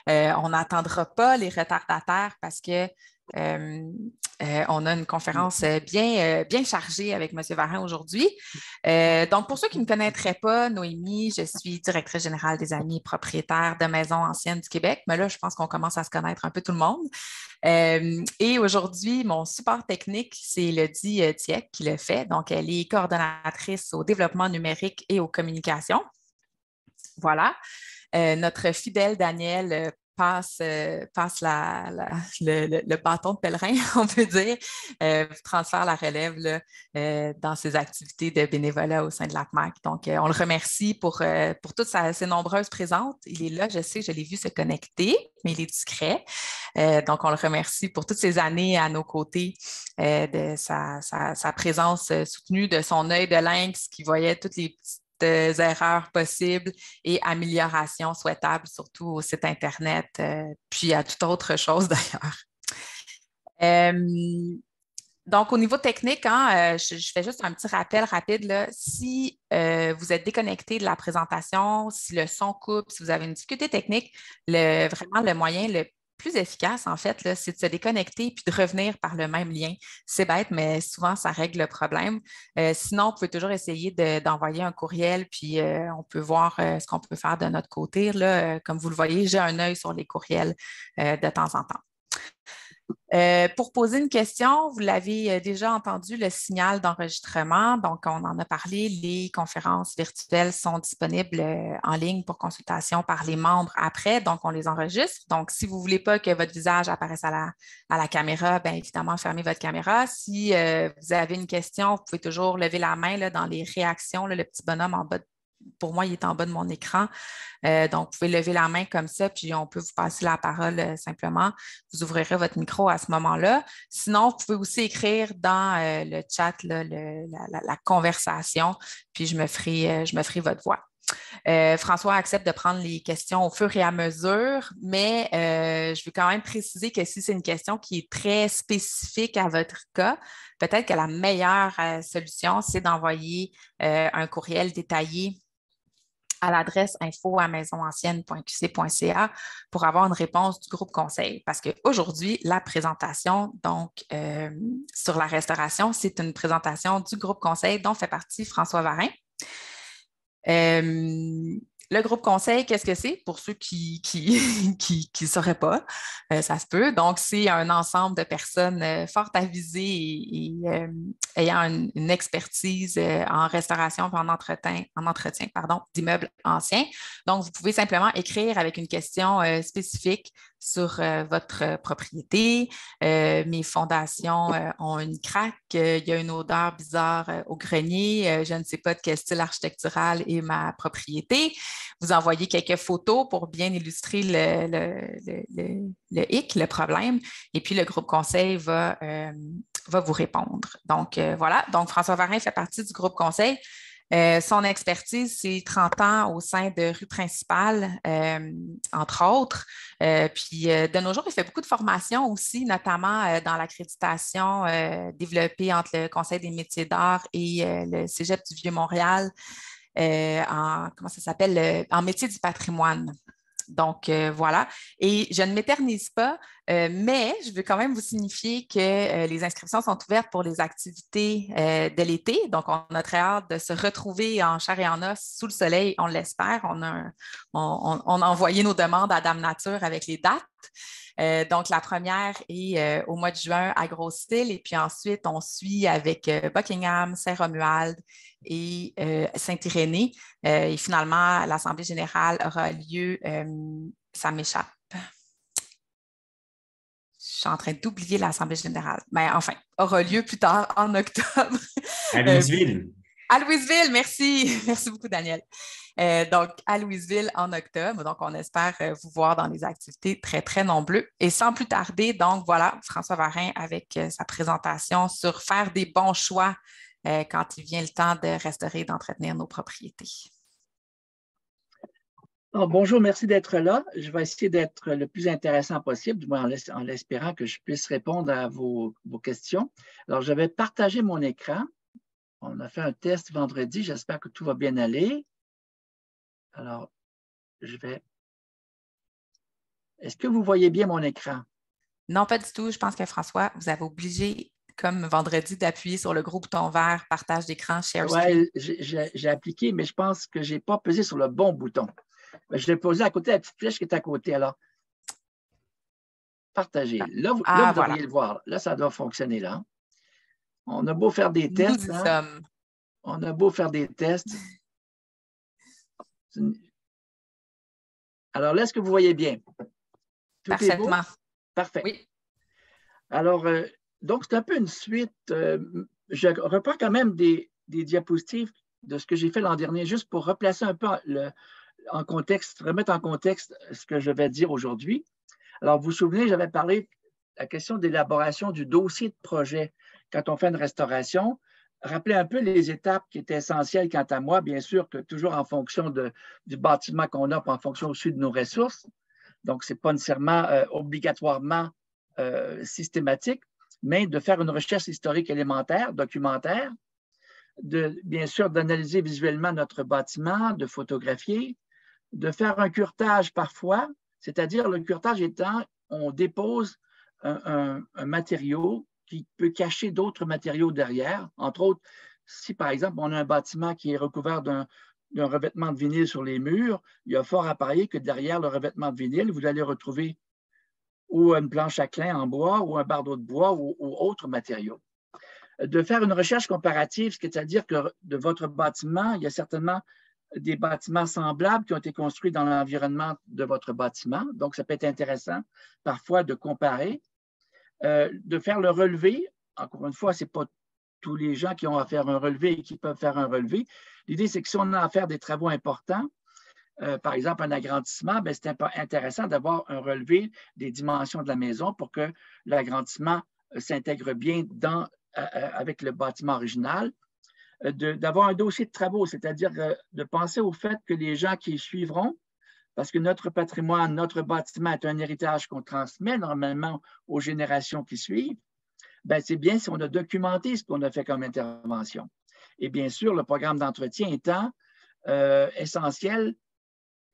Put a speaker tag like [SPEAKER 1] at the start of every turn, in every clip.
[SPEAKER 1] On n'attendra pas les retardataires parce que on a une conférence bien chargée avec M. Varin aujourd'hui. Donc, pour ceux qui ne me connaîtraient pas, Noémie, je suis directrice générale des Amis propriétaires de Maisons anciennes du Québec. Mais là, je pense qu'on commence à se connaître un peu tout le monde. Et aujourd'hui, mon support technique, c'est Lydie Dieck qui le fait. Donc, elle est coordonnatrice au développement numérique et aux communications. Voilà. Notre fidèle Daniel passe le bâton de pèlerin, on peut dire, transfère la relève là, dans ses activités de bénévolat au sein de l'APMAC. Donc, on le remercie pour toutes ses nombreuses présences. Il est là, je sais, je l'ai vu se connecter, mais il est discret. Donc, on le remercie pour toutes ces années à nos côtés, de sa présence soutenue, de son œil de lynx qui voyait toutes les petites erreurs possibles et améliorations souhaitables, surtout au site Internet, puis à toute autre chose d'ailleurs. Donc, au niveau technique, je fais juste un petit rappel rapide. Là. Si vous êtes déconnecté de la présentation, si le son coupe, si vous avez une difficulté technique, vraiment le moyen le plus efficace, en fait, là, c'est de se déconnecter puis de revenir par le même lien. C'est bête, mais souvent, ça règle le problème. Sinon, vous pouvez toujours essayer d'envoyer un courriel, puis on peut voir ce qu'on peut faire de notre côté. Là. Comme vous le voyez, j'ai un œil sur les courriels de temps en temps. Pour poser une question, vous l'avez déjà entendu, le signal d'enregistrement. Donc, on en a parlé. Les conférences virtuelles sont disponibles en ligne pour consultation par les membres après. Donc, on les enregistre. Donc, si vous ne voulez pas que votre visage apparaisse à la caméra, bien évidemment, fermez votre caméra. Si vous avez une question, vous pouvez toujours lever la main là, dans les réactions, là, le petit bonhomme en bas. Pour moi, il est en bas de mon écran. Donc, vous pouvez lever la main comme ça, puis on peut vous passer la parole simplement. Vous ouvrirez votre micro à ce moment-là. Sinon, vous pouvez aussi écrire dans le chat là, la conversation, puis je me ferai votre voix. François accepte de prendre les questions au fur et à mesure, mais je veux quand même préciser que si c'est une question qui est très spécifique à votre cas, peut-être que la meilleure solution, c'est d'envoyer un courriel détaillé à l'adresse info@maisonancienne.qc.ca pour avoir une réponse du groupe conseil. Parce qu'aujourd'hui, la présentation donc, sur la restauration, c'est une présentation du groupe conseil dont fait partie François Varin. Le groupe conseil, qu'est-ce que c'est? Pour ceux qui ne sauraient pas, ça se peut. Donc, c'est un ensemble de personnes fort avisées et ayant une expertise en restauration et en entretien d'immeubles anciens. Donc, vous pouvez simplement écrire avec une question spécifique sur votre propriété. Mes fondations ont une craque, il y a une odeur bizarre au grenier, je ne sais pas de quel style architectural est ma propriété. Vous envoyez quelques photos pour bien illustrer le hic, le problème, et puis le groupe conseil va vous répondre. Donc, voilà. Donc, François Varin fait partie du groupe conseil. Son expertise, c'est 30 ans au sein de Rue Principale, entre autres. Puis, de nos jours, il fait beaucoup de formations aussi, notamment dans l'accréditation développée entre le Conseil des métiers d'art et le Cégep du Vieux-Montréal comment ça s'appelle, en métier du patrimoine. Donc, voilà. Et je ne m'éternise pas, mais je veux quand même vous signifier que les inscriptions sont ouvertes pour les activités de l'été. Donc, on a très hâte de se retrouver en chair et en os sous le soleil, on l'espère. On a envoyé nos demandes à Dame Nature avec les dates. Donc, la première est au mois de juin à Gros-Style et puis ensuite, on suit avec Buckingham, Saint-Romuald et Saint-Irénée. Et finalement, l'Assemblée générale aura lieu, ça m'échappe. Je suis en train d'oublier l'Assemblée générale. Mais enfin, aura lieu plus tard en octobre.
[SPEAKER 2] À Louisville.
[SPEAKER 1] À Louisville, merci. Merci beaucoup, Daniel. Donc, à Louisville en octobre. Donc, on espère vous voir dans les activités très, très nombreux. Et sans plus tarder, donc voilà, François Varin avec sa présentation sur faire des bons choix quand il vient le temps de restaurer et d'entretenir nos propriétés.
[SPEAKER 3] Oh, bonjour, merci d'être là. Je vais essayer d'être le plus intéressant possible, du moins en espérant que je puisse répondre à vos questions. Alors, je vais partager mon écran. On a fait un test vendredi. J'espère que tout va bien aller. Alors, je vais Est-ce que vous voyez bien mon écran?
[SPEAKER 1] Non, pas du tout. Je pense que François, vous avez obligé, comme vendredi, d'appuyer sur le gros bouton vert, partage d'écran, share screen.
[SPEAKER 3] Oui, j'ai appliqué, mais je pense que je n'ai pas pesé sur le bon bouton. Je l'ai posé à côté de la petite flèche qui est à côté. Alors, partager. Là, vous
[SPEAKER 1] Voilà.
[SPEAKER 3] devriez le voir. Là, ça doit fonctionner là. On a beau faire des
[SPEAKER 1] Nous
[SPEAKER 3] tests,
[SPEAKER 1] y
[SPEAKER 3] hein?
[SPEAKER 1] sommes.
[SPEAKER 3] On a beau faire des tests. Alors là, est-ce que vous voyez bien? Tout est beau?
[SPEAKER 1] Parfaitement.
[SPEAKER 3] Parfait.
[SPEAKER 1] Oui.
[SPEAKER 3] Alors, donc, c'est un peu une suite. Je reprends quand même des diapositives de ce que j'ai fait l'an dernier, juste pour replacer un peu en contexte, remettre en contexte ce que je vais dire aujourd'hui. Alors, vous vous souvenez, j'avais parlé de la question d'élaboration du dossier de projet quand on fait une restauration. Rappelez un peu les étapes qui étaient essentielles quant à moi, bien sûr, que toujours en fonction du bâtiment qu'on a, puis en fonction aussi de nos ressources. Donc, ce n'est pas nécessairement obligatoirement systématique, mais de faire une recherche historique élémentaire, documentaire, bien sûr d'analyser visuellement notre bâtiment, de photographier, de faire un curtage parfois, c'est-à-dire le curtage étant, on dépose un matériau qui peut cacher d'autres matériaux derrière. Entre autres, si par exemple on a un bâtiment qui est recouvert d'un revêtement de vinyle sur les murs, il y a fort à parier que derrière le revêtement de vinyle, vous allez retrouver ou une planche à clin en bois ou un bardeau de bois ou autre matériau. De faire une recherche comparative, c'est-à-dire que de votre bâtiment, il y a certainement des bâtiments semblables qui ont été construits dans l'environnement de votre bâtiment. Donc, ça peut être intéressant parfois de comparer, de faire le relevé. Encore une fois, ce n'est pas tous les gens qui ont à faire un relevé et qui peuvent faire un relevé. L'idée, c'est que si on a à faire des travaux importants, par exemple un agrandissement, c'est intéressant d'avoir un relevé des dimensions de la maison pour que l'agrandissement s'intègre bien avec le bâtiment original. D'avoir un dossier de travaux, c'est-à-dire de penser au fait que les gens qui suivront, parce que notre patrimoine, notre bâtiment est un héritage qu'on transmet normalement aux générations qui suivent, c'est bien si on a documenté ce qu'on a fait comme intervention. Et bien sûr, le programme d'entretien étant essentiel,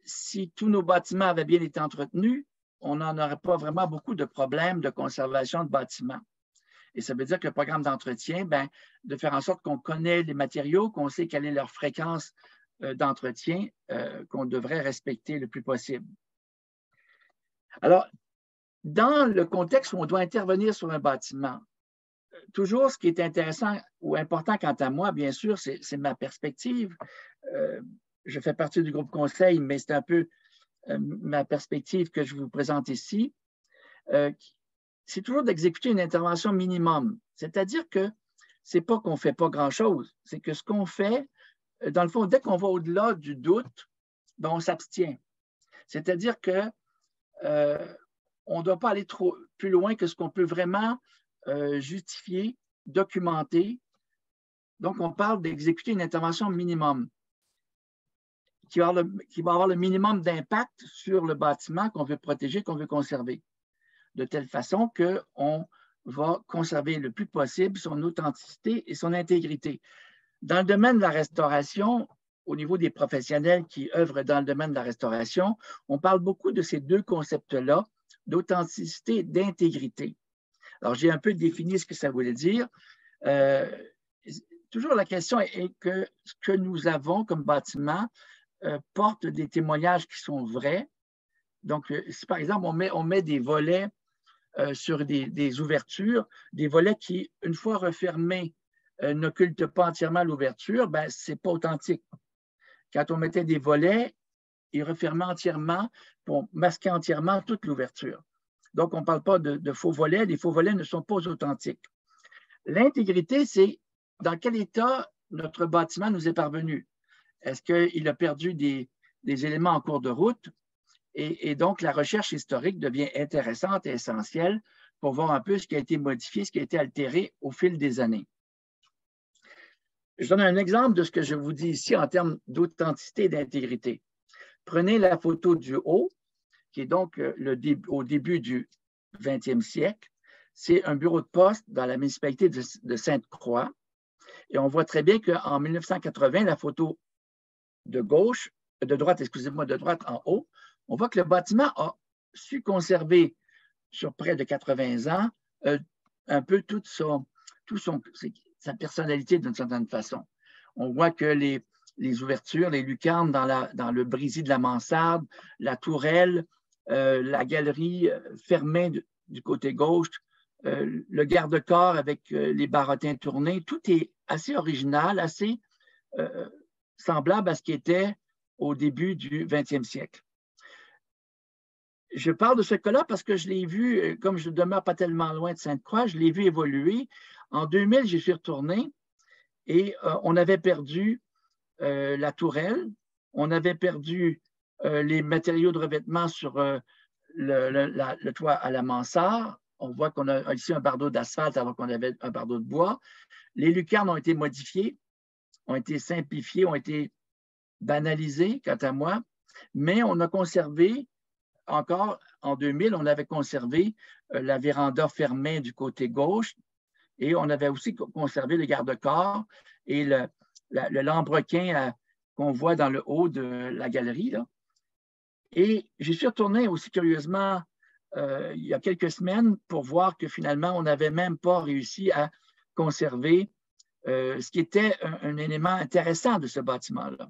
[SPEAKER 3] si tous nos bâtiments avaient bien été entretenus, on n'en aurait pas vraiment beaucoup de problèmes de conservation de bâtiments. Et ça veut dire que le programme d'entretien, de faire en sorte qu'on connaît les matériaux, qu'on sait quelle est leur fréquence d'entretien, qu'on devrait respecter le plus possible. Alors, dans le contexte où on doit intervenir sur un bâtiment, toujours ce qui est intéressant ou important quant à moi, bien sûr, c'est ma perspective. Je fais partie du groupe conseil, mais c'est un peu ma perspective que je vous présente ici. C'est toujours d'exécuter une intervention minimum. C'est-à-dire que ce n'est pas qu'on ne fait pas grand-chose, c'est que ce qu'on fait, dans le fond, dès qu'on va au-delà du doute, on s'abstient. C'est-à-dire qu'on ne doit pas aller trop plus loin que ce qu'on peut vraiment justifier, documenter. Donc, on parle d'exécuter une intervention minimum qui va avoir le minimum d'impact sur le bâtiment qu'on veut protéger, qu'on veut conserver, de telle façon qu'on va conserver le plus possible son authenticité et son intégrité. Dans le domaine de la restauration, au niveau des professionnels qui œuvrent dans le domaine de la restauration, on parle beaucoup de ces deux concepts-là, d'authenticité et d'intégrité. Alors, j'ai un peu défini ce que ça voulait dire. Toujours la question est que ce que nous avons comme bâtiment porte des témoignages qui sont vrais. Donc, si par exemple, on met des volets sur des ouvertures, des volets qui, une fois refermés, n'occultent pas entièrement l'ouverture, ce n'est pas authentique. Quand on mettait des volets, ils refermaient entièrement pour masquer entièrement toute l'ouverture. Donc, on ne parle pas de faux volets. Les faux volets ne sont pas authentiques. L'intégrité, c'est dans quel état notre bâtiment nous est parvenu. Est-ce qu'il a perdu des éléments en cours de route? Et donc, la recherche historique devient intéressante et essentielle pour voir un peu ce qui a été modifié, ce qui a été altéré au fil des années. Je donne un exemple de ce que je vous dis ici en termes d'authenticité et d'intégrité. Prenez la photo du haut, qui est donc au début du 20e siècle. C'est un bureau de poste dans la municipalité de Sainte-Croix. Et on voit très bien qu'en 1980, la photo de droite en haut, on voit que le bâtiment a su conserver sur près de 80 ans un peu sa personnalité d'une certaine façon. On voit que les ouvertures, les lucarnes dans le brésis de la mansarde, la tourelle, la galerie fermée du côté gauche, le garde-corps avec les barottins tournés, tout est assez original, assez semblable à ce qui était au début du 20e siècle. Je parle de ce cas-là parce que je l'ai vu, comme je ne demeure pas tellement loin de Sainte-Croix, je l'ai vu évoluer. En 2000, j'y suis retourné et on avait perdu la tourelle, on avait perdu les matériaux de revêtement sur le toit à la mansarde. On voit qu'on a ici un bardeau d'asphalte alors qu'on avait un bardeau de bois. Les lucarnes ont été modifiées, ont été simplifiées, ont été banalisées, quant à moi, mais on a conservé, encore en 2000, on avait conservé la véranda fermée du côté gauche et on avait aussi conservé le garde-corps et le lambrequin qu'on voit dans le haut de la galerie, là. Et j'y suis retourné aussi curieusement il y a quelques semaines pour voir que finalement, on n'avait même pas réussi à conserver ce qui était un élément intéressant de ce bâtiment-là.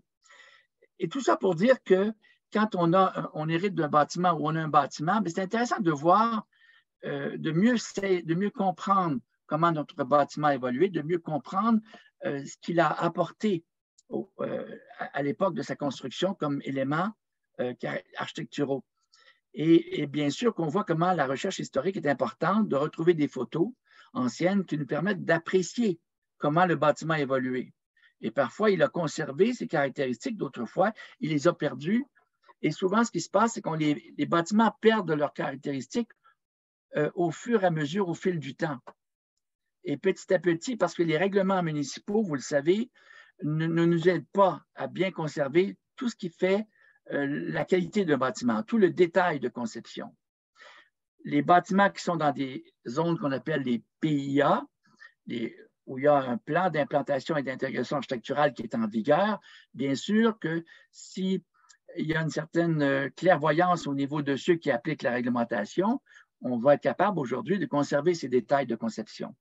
[SPEAKER 3] Et tout ça pour dire que quand on hérite d'un bâtiment ou on a un bâtiment, c'est intéressant de voir, de mieux comprendre comment notre bâtiment a évolué, de mieux comprendre ce qu'il a apporté à l'époque de sa construction comme éléments architecturaux. Et bien sûr qu'on voit comment la recherche historique est importante, de retrouver des photos anciennes qui nous permettent d'apprécier comment le bâtiment a évolué. Et parfois, il a conservé ses caractéristiques, d'autres fois, il les a perdues. Et souvent, ce qui se passe, c'est que les bâtiments perdent leurs caractéristiques au fur et à mesure, au fil du temps. Et petit à petit, parce que les règlements municipaux, vous le savez, ne nous aident pas à bien conserver tout ce qui fait la qualité d'un bâtiment, tout le détail de conception. Les bâtiments qui sont dans des zones qu'on appelle les PIA, où il y a un plan d'implantation et d'intégration architecturale qui est en vigueur, bien sûr que s'il y a une certaine clairvoyance au niveau de ceux qui appliquent la réglementation, on va être capable aujourd'hui de conserver ces détails de conception.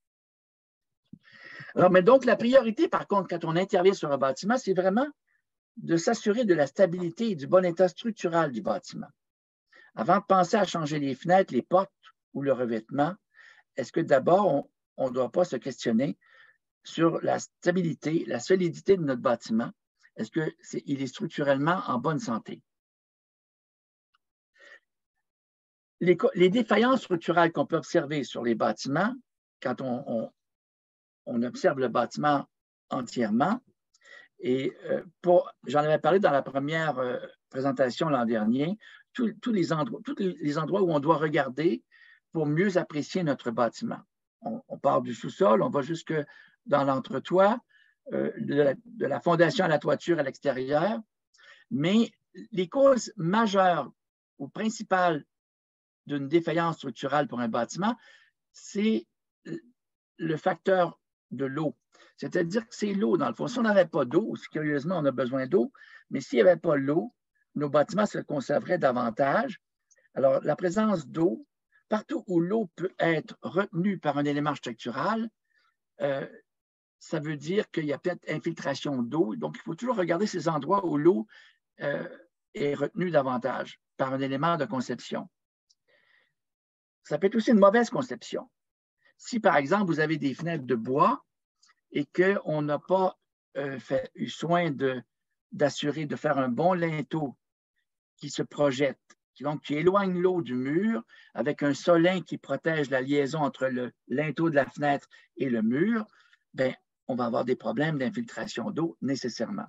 [SPEAKER 3] Alors, mais donc, la priorité, par contre, quand on intervient sur un bâtiment, c'est vraiment de s'assurer de la stabilité et du bon état structural du bâtiment. Avant de penser à changer les fenêtres, les portes ou le revêtement, est-ce que d'abord, on ne doit pas se questionner sur la stabilité, la solidité de notre bâtiment? Est-ce qu'il est structurellement en bonne santé? Les défaillances structurelles qu'on peut observer sur les bâtiments, quand on observe le bâtiment entièrement, et j'en avais parlé dans la première présentation l'an dernier, tous les endroits où on doit regarder pour mieux apprécier notre bâtiment. On part du sous-sol, on va jusque dans l'entretoit, de la fondation à la toiture à l'extérieur, mais les causes majeures ou principales d'une défaillance structurelle pour un bâtiment, c'est le facteur de l'eau. C'est-à-dire que c'est l'eau, dans le fond. Si on n'avait pas d'eau, curieusement, on a besoin d'eau, mais s'il n'y avait pas l'eau, nos bâtiments se conserveraient davantage. Alors, la présence d'eau, partout où l'eau peut être retenue par un élément architectural, ça veut dire qu'il y a peut-être infiltration d'eau. Donc, il faut toujours regarder ces endroits où l'eau est retenue davantage par un élément de conception. Ça peut être aussi une mauvaise conception. Si, par exemple, vous avez des fenêtres de bois et qu'on n'a pas eu soin d'assurer de faire un bon linteau qui se projette, donc qui éloigne l'eau du mur avec un solin qui protège la liaison entre le linteau de la fenêtre et le mur, bien, on va avoir des problèmes d'infiltration d'eau nécessairement.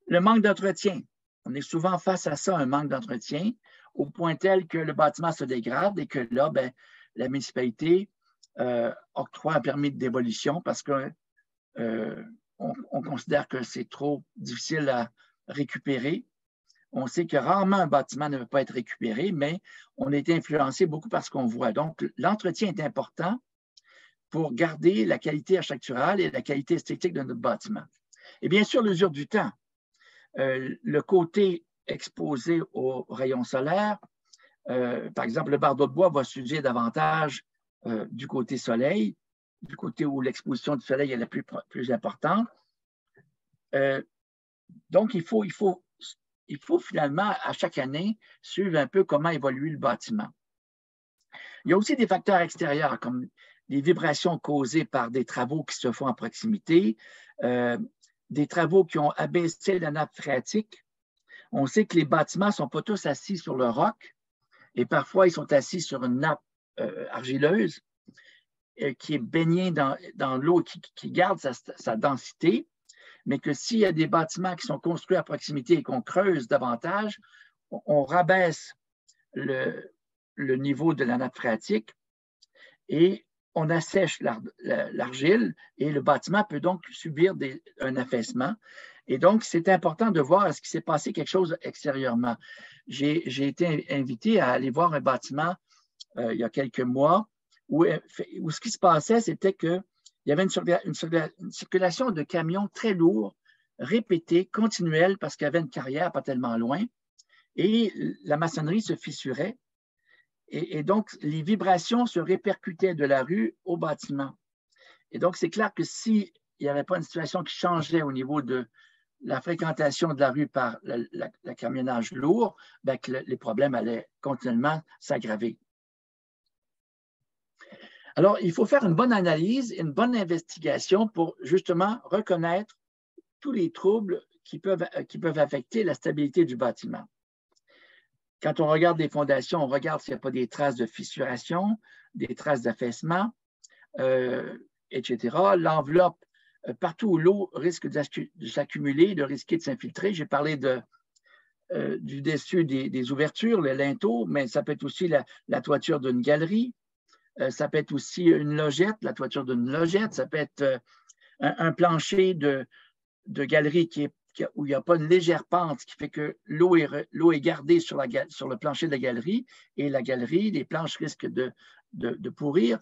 [SPEAKER 3] Le manque d'entretien. On est souvent face à ça, un manque d'entretien, au point tel que le bâtiment se dégrade et que là, bien, la municipalité octroie un permis de démolition parce qu'on considère que c'est trop difficile à récupérer. On sait que rarement un bâtiment ne peut pas être récupéré, mais on est influencé beaucoup par ce qu'on voit. Donc, l'entretien est important pour garder la qualité architecturale et la qualité esthétique de notre bâtiment. Et bien sûr, l'usure du temps. Le côté exposé aux rayons solaires, Par exemple, le bardeau de bois va s'user davantage du côté soleil, du côté où l'exposition du soleil est la plus importante. Donc, il faut finalement, à chaque année, suivre un peu comment évolue le bâtiment. Il y a aussi des facteurs extérieurs, comme les vibrations causées par des travaux qui se font à proximité, des travaux qui ont abaissé la nappe phréatique. On sait que les bâtiments ne sont pas tous assis sur le roc, et parfois, ils sont assis sur une nappe argileuse qui est baignée dans l'eau, qui garde sa densité, mais que s'il y a des bâtiments qui sont construits à proximité et qu'on creuse davantage, on rabaisse le niveau de la nappe phréatique et on assèche l'argile et le bâtiment peut donc subir un affaissement. Et donc, c'est important de voir est-ce qu'il s'est passé quelque chose extérieurement. J'ai été invité à aller voir un bâtiment il y a quelques mois où ce qui se passait, c'était qu'il y avait une circulation de camions très lourds, répétée, continuelle, parce qu'il y avait une carrière pas tellement loin, et la maçonnerie se fissurait. Et donc, les vibrations se répercutaient de la rue au bâtiment. Et donc, c'est clair que s'il n'y avait pas une situation qui changeait au niveau de la fréquentation de la rue par le camionnage lourd, bien que les problèmes allaient continuellement s'aggraver. Alors, il faut faire une bonne analyse, une bonne investigation pour justement reconnaître tous les troubles qui peuvent affecter la stabilité du bâtiment. Quand on regarde les fondations, on regarde s'il n'y a pas des traces de fissuration, des traces d'affaissement, etc. L'enveloppe, partout où l'eau risque de s'accumuler, de risquer de s'infiltrer. J'ai parlé du dessus des ouvertures, le linteau, mais ça peut être aussi la toiture d'une galerie. Ça peut être aussi une logette, la toiture d'une logette. Ça peut être un plancher de galerie où il n'y a pas une légère pente, ce qui fait que l'eau est gardée sur le plancher de la galerie et la galerie, les planches risquent de pourrir.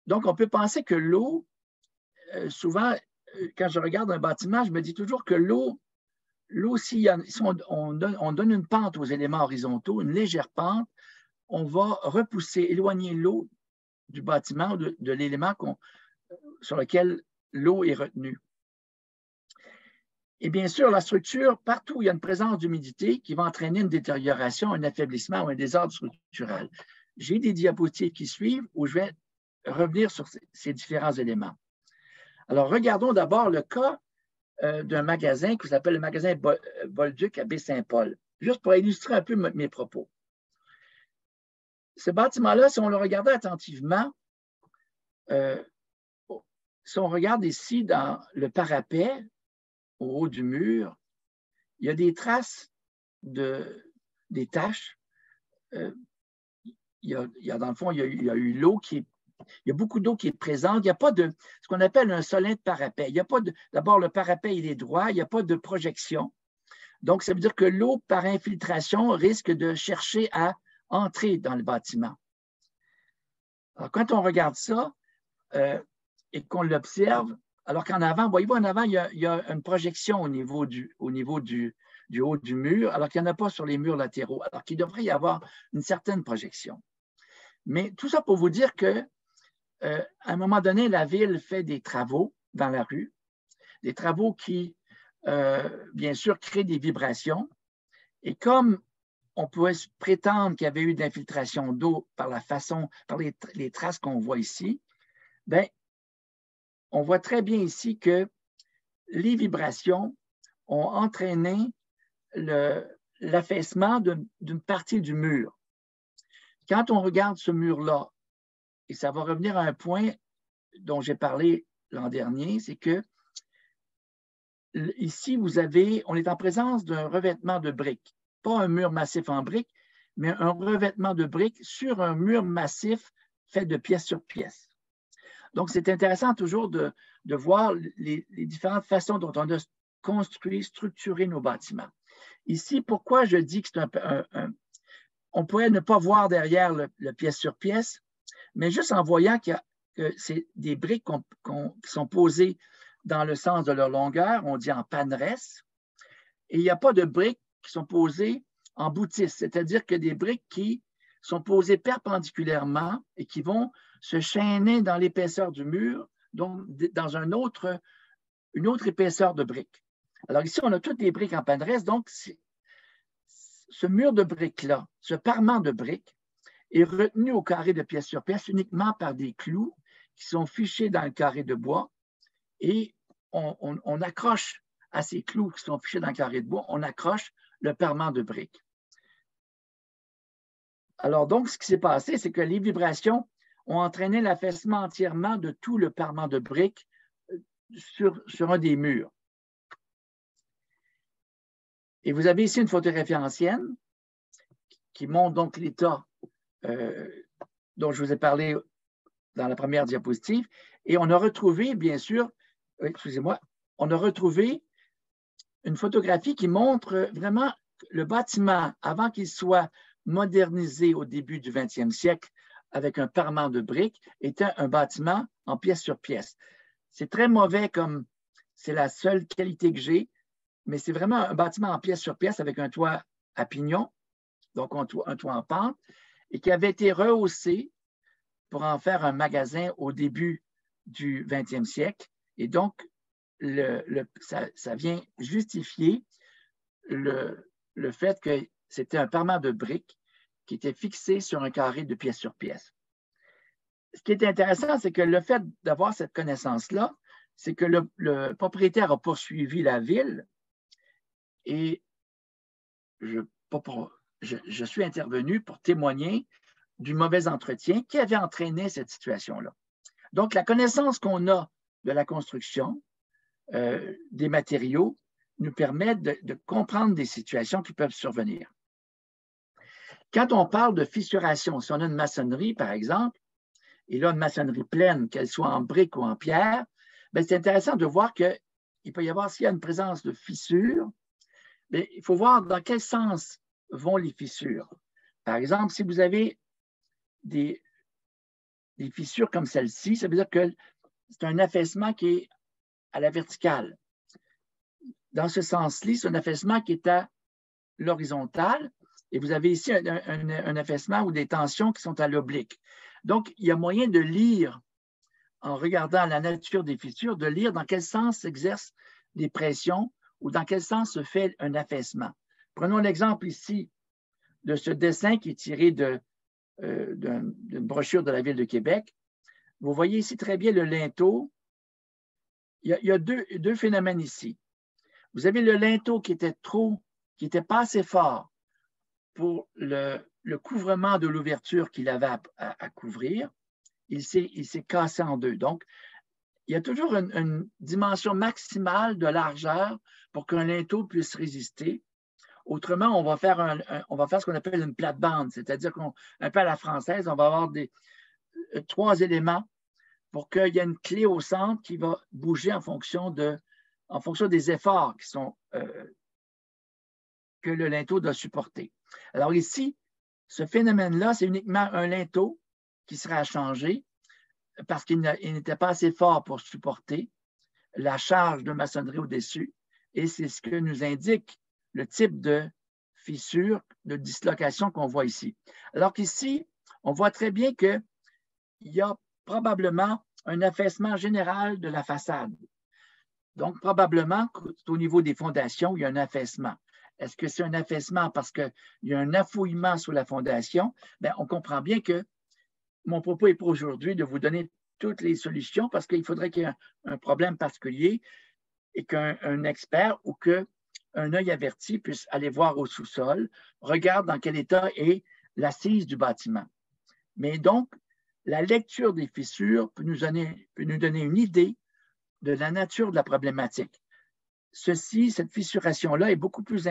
[SPEAKER 3] Donc, on peut penser que l'eau, souvent, quand je regarde un bâtiment, je me dis toujours que l'eau, si on donne une pente aux éléments horizontaux, une légère pente, on va repousser, éloigner l'eau du bâtiment, de l'élément sur lequel l'eau est retenue. Et bien sûr, la structure, partout où il y a une présence d'humidité qui va entraîner une détérioration, un affaiblissement ou un désordre structurel. J'ai des diapositives qui suivent où je vais revenir sur ces différents éléments. Alors, regardons d'abord le cas d'un magasin qui s'appelle le magasin Bolduc à Baie-Saint-Paul, juste pour illustrer un peu mes propos. Ce bâtiment-là, si on le regardait attentivement, si on regarde ici dans le parapet, au haut du mur, il y a des traces des taches. Dans le fond, il y a eu l'eau il y a beaucoup d'eau qui est présente. Il n'y a pas de ce qu'on appelle un solin de parapet. Il n'y a pas d'abord, le parapet, il est droit, il n'y a pas de projection. Donc, ça veut dire que l'eau, par infiltration, risque de chercher à entrer dans le bâtiment. Alors, quand on regarde ça et qu'on l'observe, alors qu'en avant, voyez-vous, en avant, il y a une projection au niveau du haut du mur, alors qu'il n'y en a pas sur les murs latéraux, alors qu'il devrait y avoir une certaine projection. Mais tout ça pour vous dire que à un moment donné, la ville fait des travaux dans la rue, des travaux qui, bien sûr, créent des vibrations. Et comme on pouvait prétendre qu'il y avait eu d'infiltration d'eau par les traces qu'on voit ici, bien, on voit très bien ici que les vibrations ont entraîné l'affaissement d'une partie du mur. Quand on regarde ce mur-là, et ça va revenir à un point dont j'ai parlé l'an dernier, c'est que ici, on est en présence d'un revêtement de briques. Pas un mur massif en briques, mais un revêtement de briques sur un mur massif fait de pièce sur pièce. Donc, c'est intéressant toujours de voir les différentes façons dont on a construit, structuré nos bâtiments. Ici, pourquoi je dis que c'est on pourrait ne pas voir derrière le pièce sur pièce, mais juste en voyant que c'est des briques qui sont posées dans le sens de leur longueur, on dit en panneresse, et il n'y a pas de briques qui sont posées en boutisse, c'est-à-dire que des briques qui sont posés perpendiculairement et qui vont se chaîner dans l'épaisseur du mur, donc dans une autre épaisseur de briques. Alors ici, on a toutes les briques en panneresse, donc ce mur de briques-là, ce parement de briques, est retenu au carré de pièce sur pièce uniquement par des clous qui sont fichés dans le carré de bois et on accroche à ces clous qui sont fichés dans le carré de bois, on accroche le parement de briques. Alors donc, ce qui s'est passé, c'est que les vibrations ont entraîné l'affaissement entièrement de tout le parement de briques sur un des murs. Et vous avez ici une photographie ancienne qui montre donc l'état dont je vous ai parlé dans la première diapositive. Et on a retrouvé, bien sûr, excusez-moi, on a retrouvé une photographie qui montre vraiment le bâtiment avant qu'il soit modernisé au début du 20e siècle avec un parement de briques était un bâtiment en pièce sur pièce. C'est très mauvais comme c'est la seule qualité que j'ai, mais c'est vraiment un bâtiment en pièce sur pièce avec un toit à pignon, donc un toit en pente, et qui avait été rehaussé pour en faire un magasin au début du 20e siècle. Et donc, ça vient justifier le fait que c'était un parement de briques qui était fixé sur un carré de pièce sur pièce. Ce qui est intéressant, c'est que le fait d'avoir cette connaissance-là, c'est que le propriétaire a poursuivi la ville et je suis intervenu pour témoigner du mauvais entretien qui avait entraîné cette situation-là. Donc, la connaissance qu'on a de la construction, des matériaux, nous permet de comprendre des situations qui peuvent survenir. Quand on parle de fissuration, si on a une maçonnerie, par exemple, et là, une maçonnerie pleine, qu'elle soit en briques ou en pierre, c'est intéressant de voir qu'il peut y avoir, s'il y a une présence de fissures, il faut voir dans quel sens vont les fissures. Par exemple, si vous avez des fissures comme celle-ci, ça veut dire que c'est un affaissement qui est à la verticale. Dans ce sens-là, c'est un affaissement qui est à l'horizontale. Et vous avez ici un affaissement ou des tensions qui sont à l'oblique. Donc, il y a moyen de lire, en regardant la nature des fissures, de lire dans quel sens s'exercent les pressions ou dans quel sens se fait un affaissement. Prenons l'exemple ici de ce dessin qui est tiré d'une brochure de la Ville de Québec. Vous voyez ici très bien le linteau. Il y a deux phénomènes ici. Vous avez le linteau qui était pas assez fort pour le couvrement de l'ouverture qu'il avait à couvrir. Il s'est cassé en deux. Donc, il y a toujours une dimension maximale de largeur pour qu'un linteau puisse résister. Autrement, on va faire ce qu'on appelle une plate-bande, c'est-à-dire un peu à la française, on va avoir trois éléments pour qu'il y ait une clé au centre qui va bouger en fonction des efforts que le linteau doit supporter. Alors ici, ce phénomène-là, c'est uniquement un linteau qui sera à changer parce qu'il n'était pas assez fort pour supporter la charge de maçonnerie au-dessus. Et c'est ce que nous indique le type de fissure, de dislocation qu'on voit ici. Alors qu'ici, on voit très bien qu'il y a probablement un affaissement général de la façade. Donc, probablement qu'au niveau des fondations, il y a un affaissement. Est-ce que c'est un affaissement parce qu'il y a un affouillement sous la fondation? On comprend bien que mon propos n'est pas aujourd'hui de vous donner toutes les solutions parce qu'il faudrait qu'il y ait un problème particulier et qu'un expert ou qu'un œil averti puisse aller voir au sous-sol, regarde dans quel état est l'assise du bâtiment. Mais donc, la lecture des fissures peut nous donner une idée de la nature de la problématique. Cette fissuration-là est beaucoup plus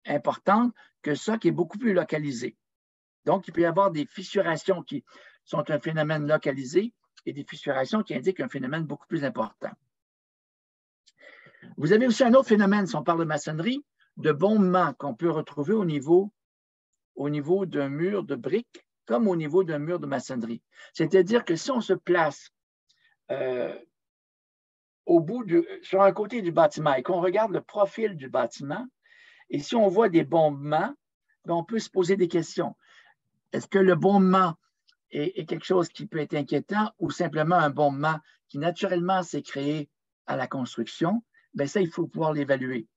[SPEAKER 3] importante que ça qui est beaucoup plus localisé. Donc, il peut y avoir des fissurations qui sont un phénomène localisé et des fissurations qui indiquent un phénomène beaucoup plus important. Vous avez aussi un autre phénomène, si on parle de maçonnerie, de bombement qu'on peut retrouver au niveau d'un mur de briques comme au niveau d'un mur de maçonnerie. C'est-à-dire que si on se place sur un côté du bâtiment et qu'on regarde le profil du bâtiment, et si on voit des bombements, on peut se poser des questions. Est-ce que le bombement est quelque chose qui peut être inquiétant ou simplement un bombement qui naturellement s'est créé à la construction? Bien, ça, il faut pouvoir l'évaluer.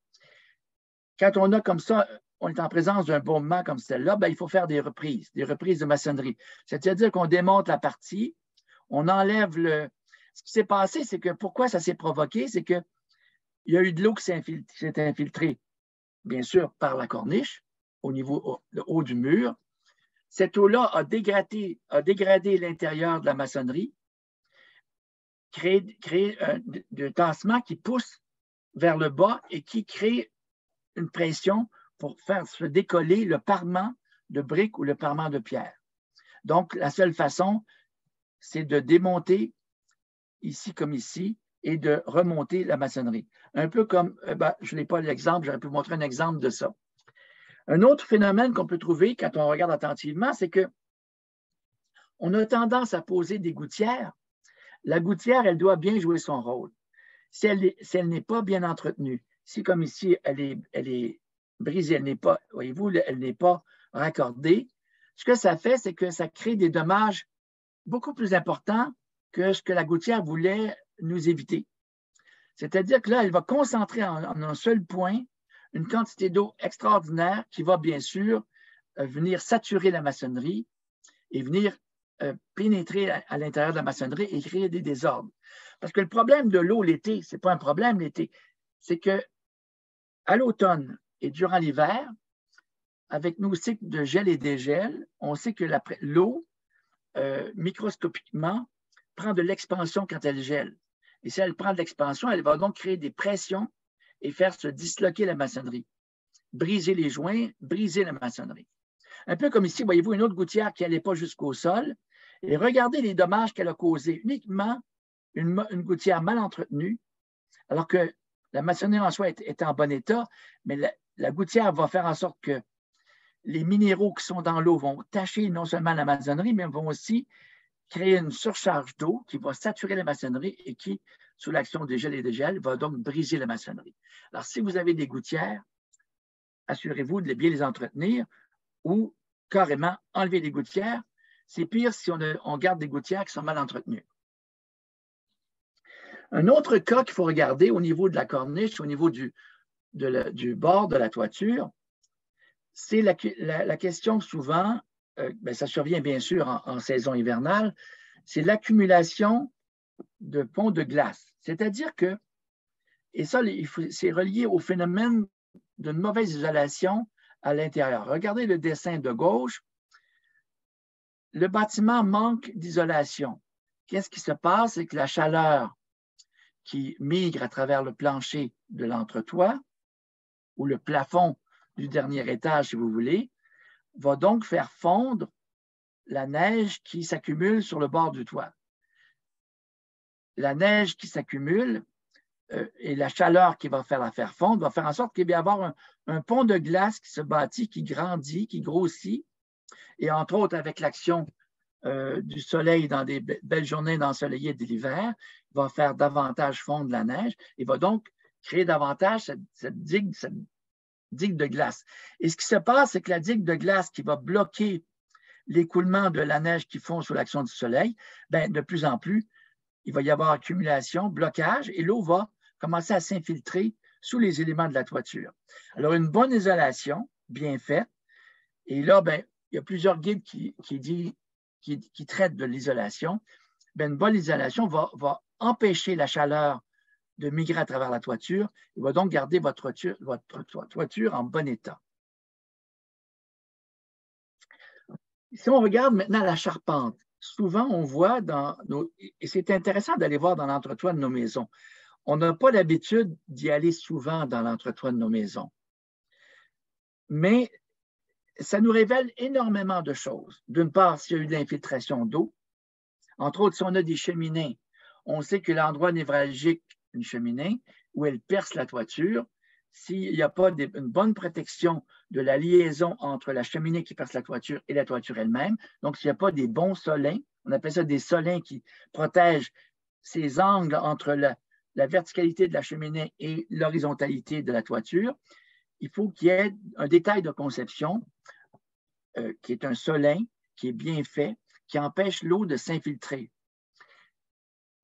[SPEAKER 3] Quand on a comme ça, on est en présence d'un bombement comme celle-là, bien, il faut faire des reprises de maçonnerie. C'est-à-dire qu'on démonte la partie, on enlève le... Ce qui s'est passé, c'est que pourquoi ça s'est provoqué, c'est qu'il y a eu de l'eau qui s'est infiltrée, bien sûr, par la corniche, au niveau le haut du mur. Cette eau-là a dégradé l'intérieur de la maçonnerie, créé de tassement qui pousse vers le bas et qui crée une pression pour faire se décoller le parement de briques ou le parement de pierre. Donc, la seule façon, c'est de démonter ici comme ici et de remonter la maçonnerie. Un peu comme, je n'ai pas l'exemple, j'aurais pu vous montrer un exemple de ça. Un autre phénomène qu'on peut trouver quand on regarde attentivement, c'est qu'on a tendance à poser des gouttières. La gouttière, elle doit bien jouer son rôle. Si elle n'est pas bien entretenue, si comme ici, elle est brisée, elle n'est pas, voyez-vous, elle n'est pas raccordée, ce que ça fait, c'est que ça crée des dommages beaucoup plus importants que ce que la gouttière voulait nous éviter. C'est-à-dire que là, elle va concentrer en un seul point une quantité d'eau extraordinaire qui va bien sûr venir saturer la maçonnerie et venir pénétrer à l'intérieur de la maçonnerie et créer des désordres. Parce que le problème de l'eau l'été, ce n'est pas un problème l'été, c'est qu'à l'automne et durant l'hiver, avec nos cycles de gel et dégel, on sait que l'eau, microscopiquement, prend de l'expansion quand elle gèle. Et si elle prend de l'expansion, elle va donc créer des pressions et faire se disloquer la maçonnerie, briser les joints, briser la maçonnerie. Un peu comme ici, voyez-vous, une autre gouttière qui n'allait pas jusqu'au sol. Et regardez les dommages qu'elle a causés. Uniquement une gouttière mal entretenue, alors que la maçonnerie en soi est en bon état, mais la gouttière va faire en sorte que les minéraux qui sont dans l'eau vont tacher non seulement la maçonnerie, mais vont aussi créer une surcharge d'eau qui va saturer la maçonnerie et qui, sous l'action des gels et des gels, va donc briser la maçonnerie. Alors, si vous avez des gouttières, assurez-vous de bien les entretenir ou carrément enlever les gouttières. C'est pire si on garde des gouttières qui sont mal entretenues. Un autre cas qu'il faut regarder au niveau de la corniche, au niveau du bord de la toiture, c'est la question souvent, ça survient bien sûr en saison hivernale, c'est l'accumulation de ponts de glace. C'est-à-dire que, et ça, c'est relié au phénomène d'une mauvaise isolation à l'intérieur. Regardez le dessin de gauche. Le bâtiment manque d'isolation. Qu'est-ce qui se passe? C'est que la chaleur qui migre à travers le plancher de l'entretoit ou le plafond du dernier étage, si vous voulez, va donc faire fondre la neige qui s'accumule sur le bord du toit. La neige qui s'accumule et la chaleur qui va faire la faire fondre va faire en sorte qu'il va y avoir un pont de glace qui se bâtit, qui grandit, qui grossit, et entre autres avec l'action du soleil dans des belles journées d'ensoleillé de l'hiver, va faire davantage fondre la neige et va donc créer davantage cette digue de glace. Et ce qui se passe, c'est que la digue de glace qui va bloquer l'écoulement de la neige qui fond sous l'action du soleil, de plus en plus, il va y avoir accumulation, blocage, et l'eau va commencer à s'infiltrer sous les éléments de la toiture. Alors, une bonne isolation, bien faite, et là, il y a plusieurs guides qui traitent de l'isolation. Une bonne isolation va empêcher la chaleur de migrer à travers la toiture et va donc garder votre toiture en bon état. Si on regarde maintenant la charpente, souvent on voit et c'est intéressant d'aller voir dans l'entretoit de nos maisons, on n'a pas l'habitude d'y aller souvent dans l'entretoit de nos maisons. Mais ça nous révèle énormément de choses. D'une part, s'il y a eu de l'infiltration d'eau, entre autres, si on a des cheminées, on sait que l'endroit névralgique d'une cheminée, où elle perce la toiture, s'il n'y a pas une bonne protection de la liaison entre la cheminée qui perce la toiture et la toiture elle-même, donc s'il n'y a pas des bons solins, on appelle ça des solins qui protègent ces angles entre la verticalité de la cheminée et l'horizontalité de la toiture, il faut qu'il y ait un détail de conception qui est un solin qui est bien fait, qui empêche l'eau de s'infiltrer.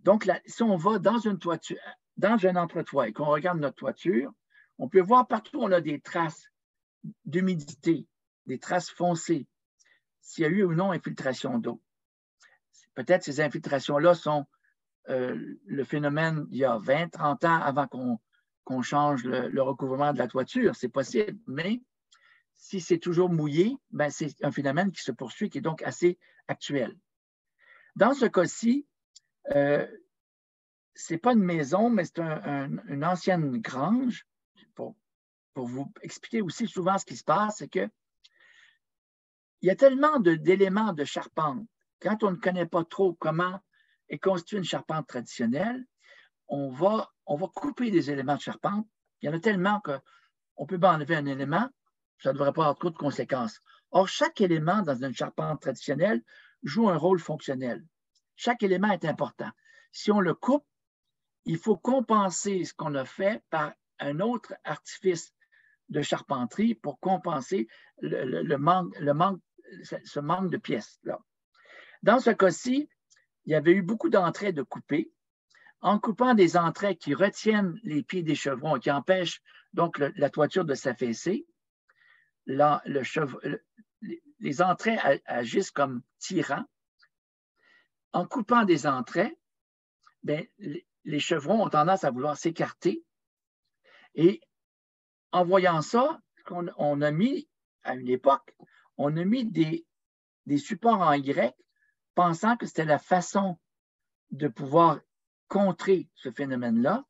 [SPEAKER 3] Donc, si on va dans une toiture, dans un entretoit et qu'on regarde notre toiture, on peut voir partout où on a des traces d'humidité, des traces foncées, s'il y a eu ou non infiltration d'eau. Peut-être ces infiltrations-là sont le phénomène il y a 20, 30 ans avant qu'on change le recouvrement de la toiture. C'est possible, mais si c'est toujours mouillé, ben c'est un phénomène qui se poursuit, qui est donc assez actuel. Dans ce cas-ci, ce n'est pas une maison, mais c'est une ancienne grange. Pour vous expliquer aussi souvent ce qui se passe, c'est qu'il y a tellement d'éléments de charpente. Quand on ne connaît pas trop comment est constituée une charpente traditionnelle, on va couper des éléments de charpente. Il y en a tellement qu'on peut enlever un élément, ça ne devrait pas avoir trop de conséquences. Or, chaque élément dans une charpente traditionnelle joue un rôle fonctionnel. Chaque élément est important. Si on le coupe, il faut compenser ce qu'on a fait par un autre artifice de charpenterie pour compenser ce manque de pièces-là. Dans ce cas-ci, il y avait eu beaucoup d'entraits de coupés. En coupant des entraits qui retiennent les pieds des chevrons et qui empêchent donc la toiture de s'affaisser, les entraits agissent comme tirants. En coupant des entraits, ben, les chevrons ont tendance à vouloir s'écarter. Et en voyant ça, on a mis, à une époque, on a mis des supports en Y, pensant que c'était la façon de pouvoir contrer ce phénomène-là.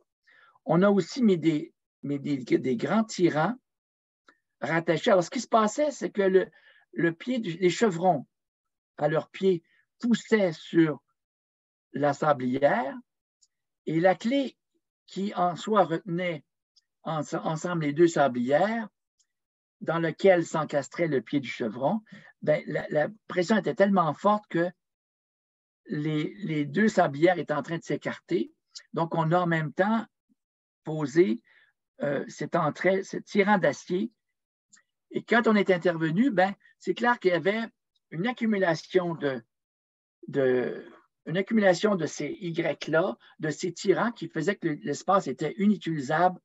[SPEAKER 3] On a aussi mis des grands tirants rattachés. Alors, ce qui se passait, c'est que les chevrons, à leurs pieds, poussaient sur la sablière et la clé qui en soi retenait ensemble les deux sablières, dans lequel s'encastrait le pied du chevron, ben, la pression était tellement forte que les deux sablières étaient en train de s'écarter. Donc, on a en même temps posé ce tirant d'acier. Et quand on est intervenu, ben, c'est clair qu'il y avait une accumulation de ces Y-là, de ces tirants qui faisaient que l'espace était inutilisable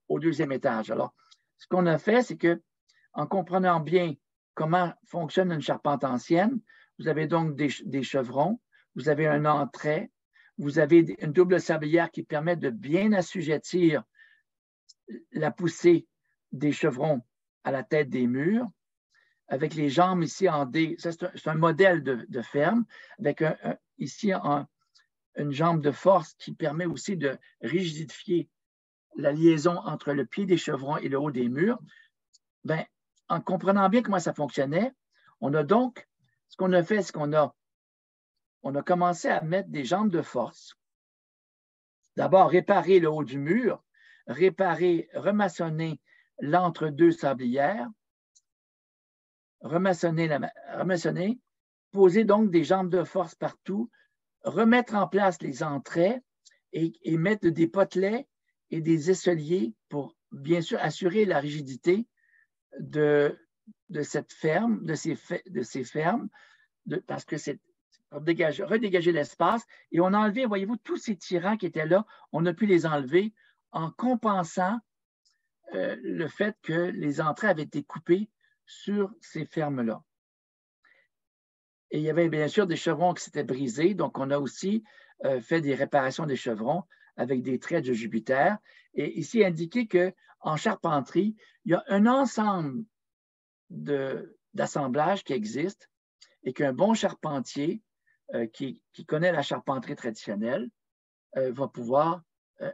[SPEAKER 3] au deuxième étage. Alors, ce qu'on a fait, c'est qu'en comprenant bien comment fonctionne une charpente ancienne, vous avez donc des chevrons, vous avez un entrait, vous avez une double sablière qui permet de bien assujettir la poussée des chevrons à la tête des murs, avec les jambes ici en D. C'est un modèle de ferme, avec ici une jambe de force qui permet aussi de rigidifier la liaison entre le pied des chevrons et le haut des murs. Ben, en comprenant bien comment ça fonctionnait, on a donc, ce qu'on a fait, c'est qu'on a commencé à mettre des jambes de force. D'abord, réparer le haut du mur, remaçonner l'entre-deux sablières, remaçonner, poser donc des jambes de force partout, remettre en place les entraits et mettre des potelets et des aisseliers pour, bien sûr, assurer la rigidité de cette ferme, de ces fermes, parce que c'est pour redégager l'espace. Et on a enlevé, voyez-vous, tous ces tirants qui étaient là, on a pu les enlever en compensant le fait que les entrées avaient été coupées sur ces fermes-là. Et il y avait bien sûr des chevrons qui s'étaient brisés, donc on a aussi fait des réparations des chevrons avec des traits de Jupiter. Et ici, indiqué qu'en charpenterie, il y a un ensemble d'assemblages qui existent et qu'un bon charpentier qui connaît la charpenterie traditionnelle va pouvoir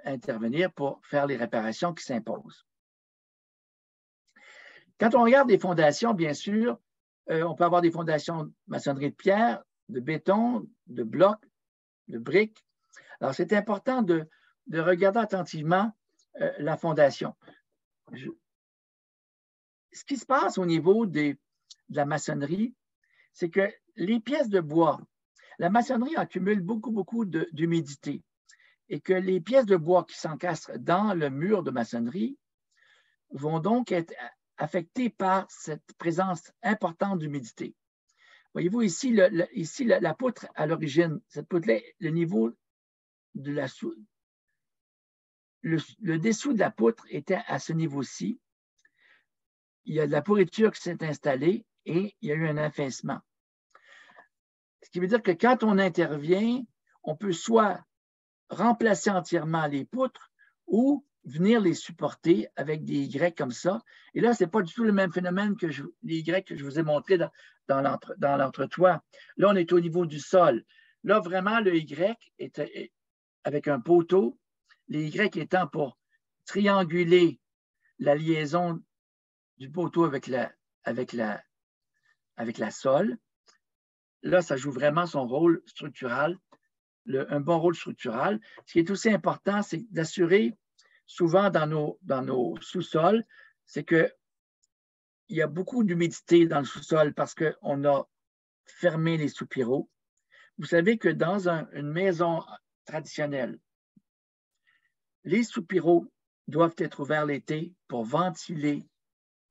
[SPEAKER 3] intervenir pour faire les réparations qui s'imposent. Quand on regarde les fondations, bien sûr, on peut avoir des fondations de maçonnerie de pierre, de béton, de blocs, de briques. Alors, c'est important de regarder attentivement la fondation. Ce qui se passe au niveau de la maçonnerie, c'est que les pièces de bois, la maçonnerie accumule beaucoup d'humidité et que les pièces de bois qui s'encastrent dans le mur de maçonnerie vont donc être affectées par cette présence importante d'humidité. Voyez-vous, ici, la poutre à l'origine, cette poutre-là, le niveau de le dessous de la poutre était à ce niveau-ci. Il y a de la pourriture qui s'est installée et il y a eu un affaissement. Ce qui veut dire que quand on intervient, on peut soit remplacer entièrement les poutres ou venir les supporter avec des Y comme ça. Et là, ce n'est pas du tout le même phénomène que les Y que je vous ai montré dans l'entretoit. Là, on est au niveau du sol. Là, vraiment, le Y est avec un poteau, les Y étant pour trianguler la liaison du poteau avec la sole. Là, ça joue vraiment son rôle structural, un bon rôle structural. Ce qui est aussi important, c'est d'assurer, souvent dans nos sous-sols, c'est qu'il y a beaucoup d'humidité dans le sous-sol parce qu'on a fermé les soupiraux. Vous savez que dans une maison traditionnelle, les soupiraux doivent être ouverts l'été pour ventiler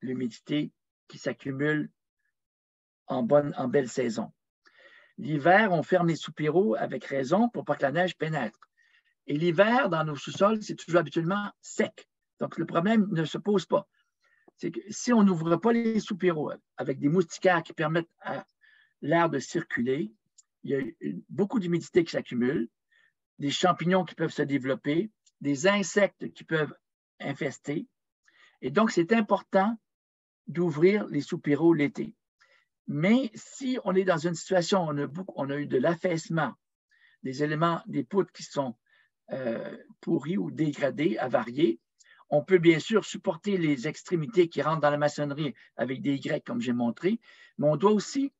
[SPEAKER 3] l'humidité qui s'accumule en belle saison. L'hiver, on ferme les soupiraux avec raison pour pas que la neige pénètre. Et l'hiver, dans nos sous-sols, c'est toujours habituellement sec. Donc, le problème ne se pose pas. C'est que si on n'ouvre pas les soupiraux avec des moustiquaires qui permettent à l'air de circuler, il y a beaucoup d'humidité qui s'accumule, des champignons qui peuvent se développer, des insectes qui peuvent infester. Et donc, c'est important d'ouvrir les soupiraux l'été. Mais si on est dans une situation où on a eu de l'affaissement, des éléments, des poutres qui sont pourris ou dégradés, avariés, on peut bien sûr supporter les extrémités qui rentrent dans la maçonnerie avec des Y comme j'ai montré, mais on doit aussi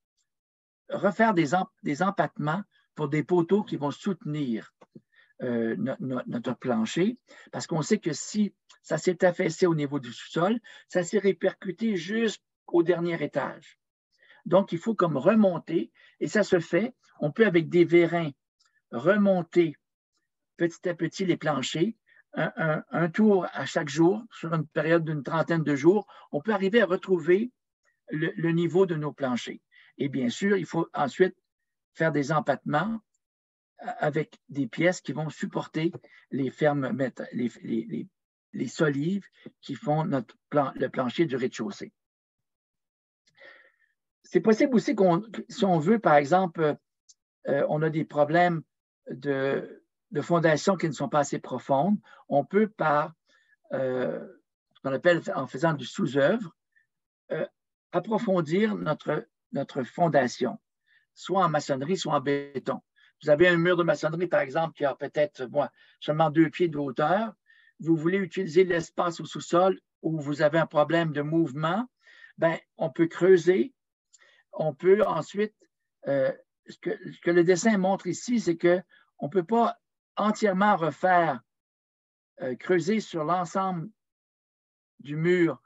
[SPEAKER 3] refaire des empattements pour des poteaux qui vont soutenir notre plancher, parce qu'on sait que si ça s'est affaissé au niveau du sous-sol, ça s'est répercuté jusqu'au dernier étage. Donc, il faut comme remonter, et ça se fait, on peut avec des vérins remonter petit à petit les planchers, un tour à chaque jour, sur une période d'une trentaine de jours, on peut arriver à retrouver le niveau de nos planchers. Et bien sûr, il faut ensuite faire des empattements avec des pièces qui vont supporter les fermes, les solives qui font le plancher du rez-de-chaussée. C'est possible aussi si on veut, par exemple, on a des problèmes de fondations qui ne sont pas assez profondes, on peut par ce qu'on appelle en faisant du sous-œuvre, approfondir notre fondation, soit en maçonnerie, soit en béton. Vous avez un mur de maçonnerie, par exemple, qui a peut-être seulement 2 pieds de hauteur. Vous voulez utiliser l'espace au sous-sol où vous avez un problème de mouvement, bien, on peut creuser. On peut ensuite, ce que le dessin montre ici, c'est qu'on ne peut pas entièrement refaire, creuser sur l'ensemble du mur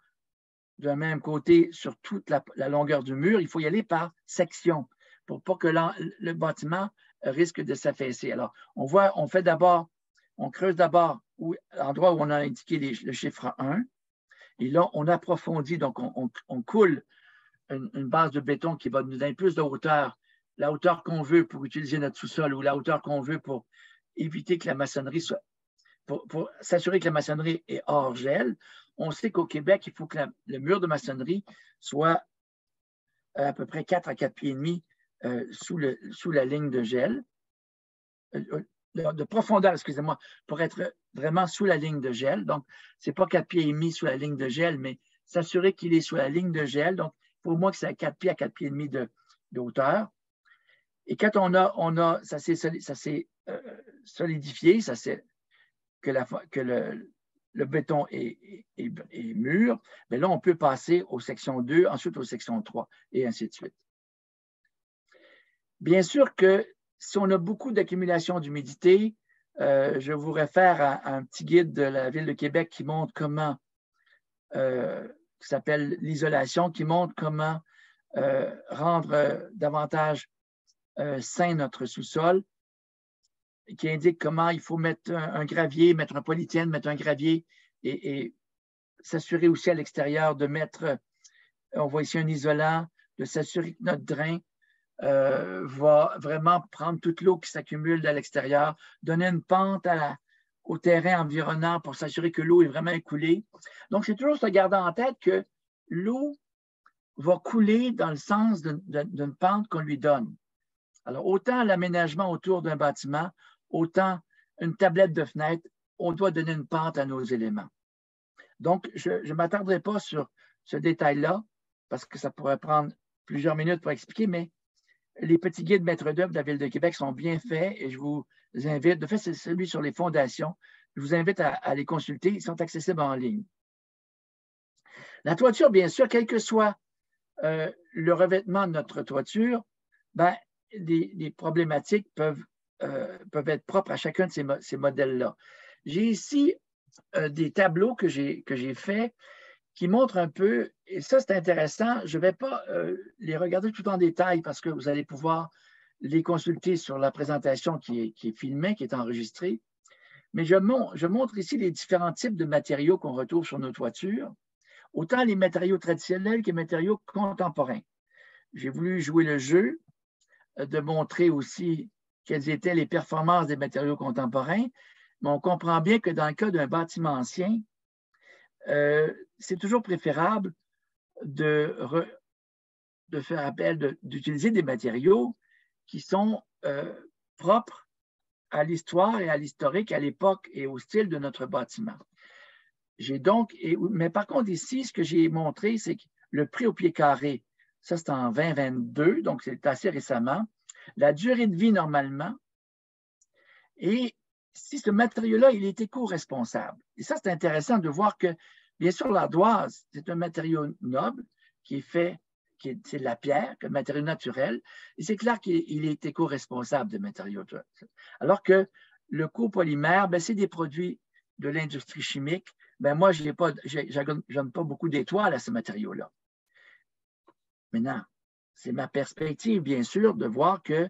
[SPEAKER 3] d'un même côté sur toute la longueur du mur. Il faut y aller par section pour pas que le bâtiment risque de s'affaisser. Alors, on creuse d'abord l'endroit où on a indiqué le chiffre 1, et là, on approfondit, donc on coule une base de béton qui va nous donner plus de hauteur, la hauteur qu'on veut pour utiliser notre sous-sol ou la hauteur qu'on veut pour éviter que la maçonnerie soit, pour s'assurer que la maçonnerie est hors gel. On sait qu'au Québec, il faut que le mur de maçonnerie soit à peu près 4 à 4 pieds et demi sous la ligne de gel, de profondeur, excusez-moi, pour être vraiment sous la ligne de gel. Donc, ce n'est pas 4 pieds et demi sous la ligne de gel, mais s'assurer qu'il est sous la ligne de gel. Donc, il faut au moins que c'est à 4 pieds à 4 pieds et demi de hauteur. Et quand ça s'est solidifié, que le béton est mûr, mais là, on peut passer aux sections 2, ensuite aux sections 3, et ainsi de suite. Bien sûr que si on a beaucoup d'accumulation d'humidité, je vous réfère à un petit guide de la Ville de Québec qui montre comment, qui s'appelle l'isolation, qui montre comment rendre davantage sain notre sous-sol, qui indique comment il faut mettre un gravier, mettre un polythiène, mettre un gravier et s'assurer aussi à l'extérieur de mettre, on voit ici un isolant, de s'assurer que notre drain va vraiment prendre toute l'eau qui s'accumule à l'extérieur, donner une pente au terrain environnant pour s'assurer que l'eau est vraiment écoulée. Donc, c'est toujours se garder en tête que l'eau va couler dans le sens d'une pente qu'on lui donne. Alors, autant l'aménagement autour d'un bâtiment, autant une tablette de fenêtre, on doit donner une pente à nos éléments. Donc, je ne m'attarderai pas sur ce détail-là parce que ça pourrait prendre plusieurs minutes pour expliquer, mais les petits guides maîtres d'œuvre de la Ville de Québec sont bien faits et je vous invite, de fait, c'est celui sur les fondations, je vous invite à les consulter, ils sont accessibles en ligne. La toiture, bien sûr, quel que soit le revêtement de notre toiture, ben, des problématiques peuvent être propres à chacun de ces modèles-là. J'ai ici des tableaux que j'ai faits qui montrent un peu, et ça c'est intéressant, je ne vais pas les regarder tout en détail parce que vous allez pouvoir les consulter sur la présentation qui est filmée, qui est enregistrée, mais je montre ici les différents types de matériaux qu'on retrouve sur nos toitures, autant les matériaux traditionnels que les matériaux contemporains. J'ai voulu jouer le jeu de montrer aussi quelles étaient les performances des matériaux contemporains, mais on comprend bien que dans le cas d'un bâtiment ancien, c'est toujours préférable de faire appel, d'utiliser des matériaux qui sont propres à l'histoire et à l'historique, à l'époque et au style de notre bâtiment. Mais par contre, ici, ce que j'ai montré, c'est que le prix au pied carré, ça c'est en 2022, donc c'est assez récemment. La durée de vie normalement, et si ce matériau-là, il est éco-responsable. Et ça, c'est intéressant de voir que, bien sûr, l'ardoise, c'est un matériau noble c'est de la pierre, un matériau naturel, et c'est clair qu'il est éco-responsable de matériaux. Alors que le copolymère, ben, c'est des produits de l'industrie chimique. Ben, moi, je n'aime pas beaucoup d'étoiles à ce matériau-là. Maintenant, c'est ma perspective, bien sûr, de voir que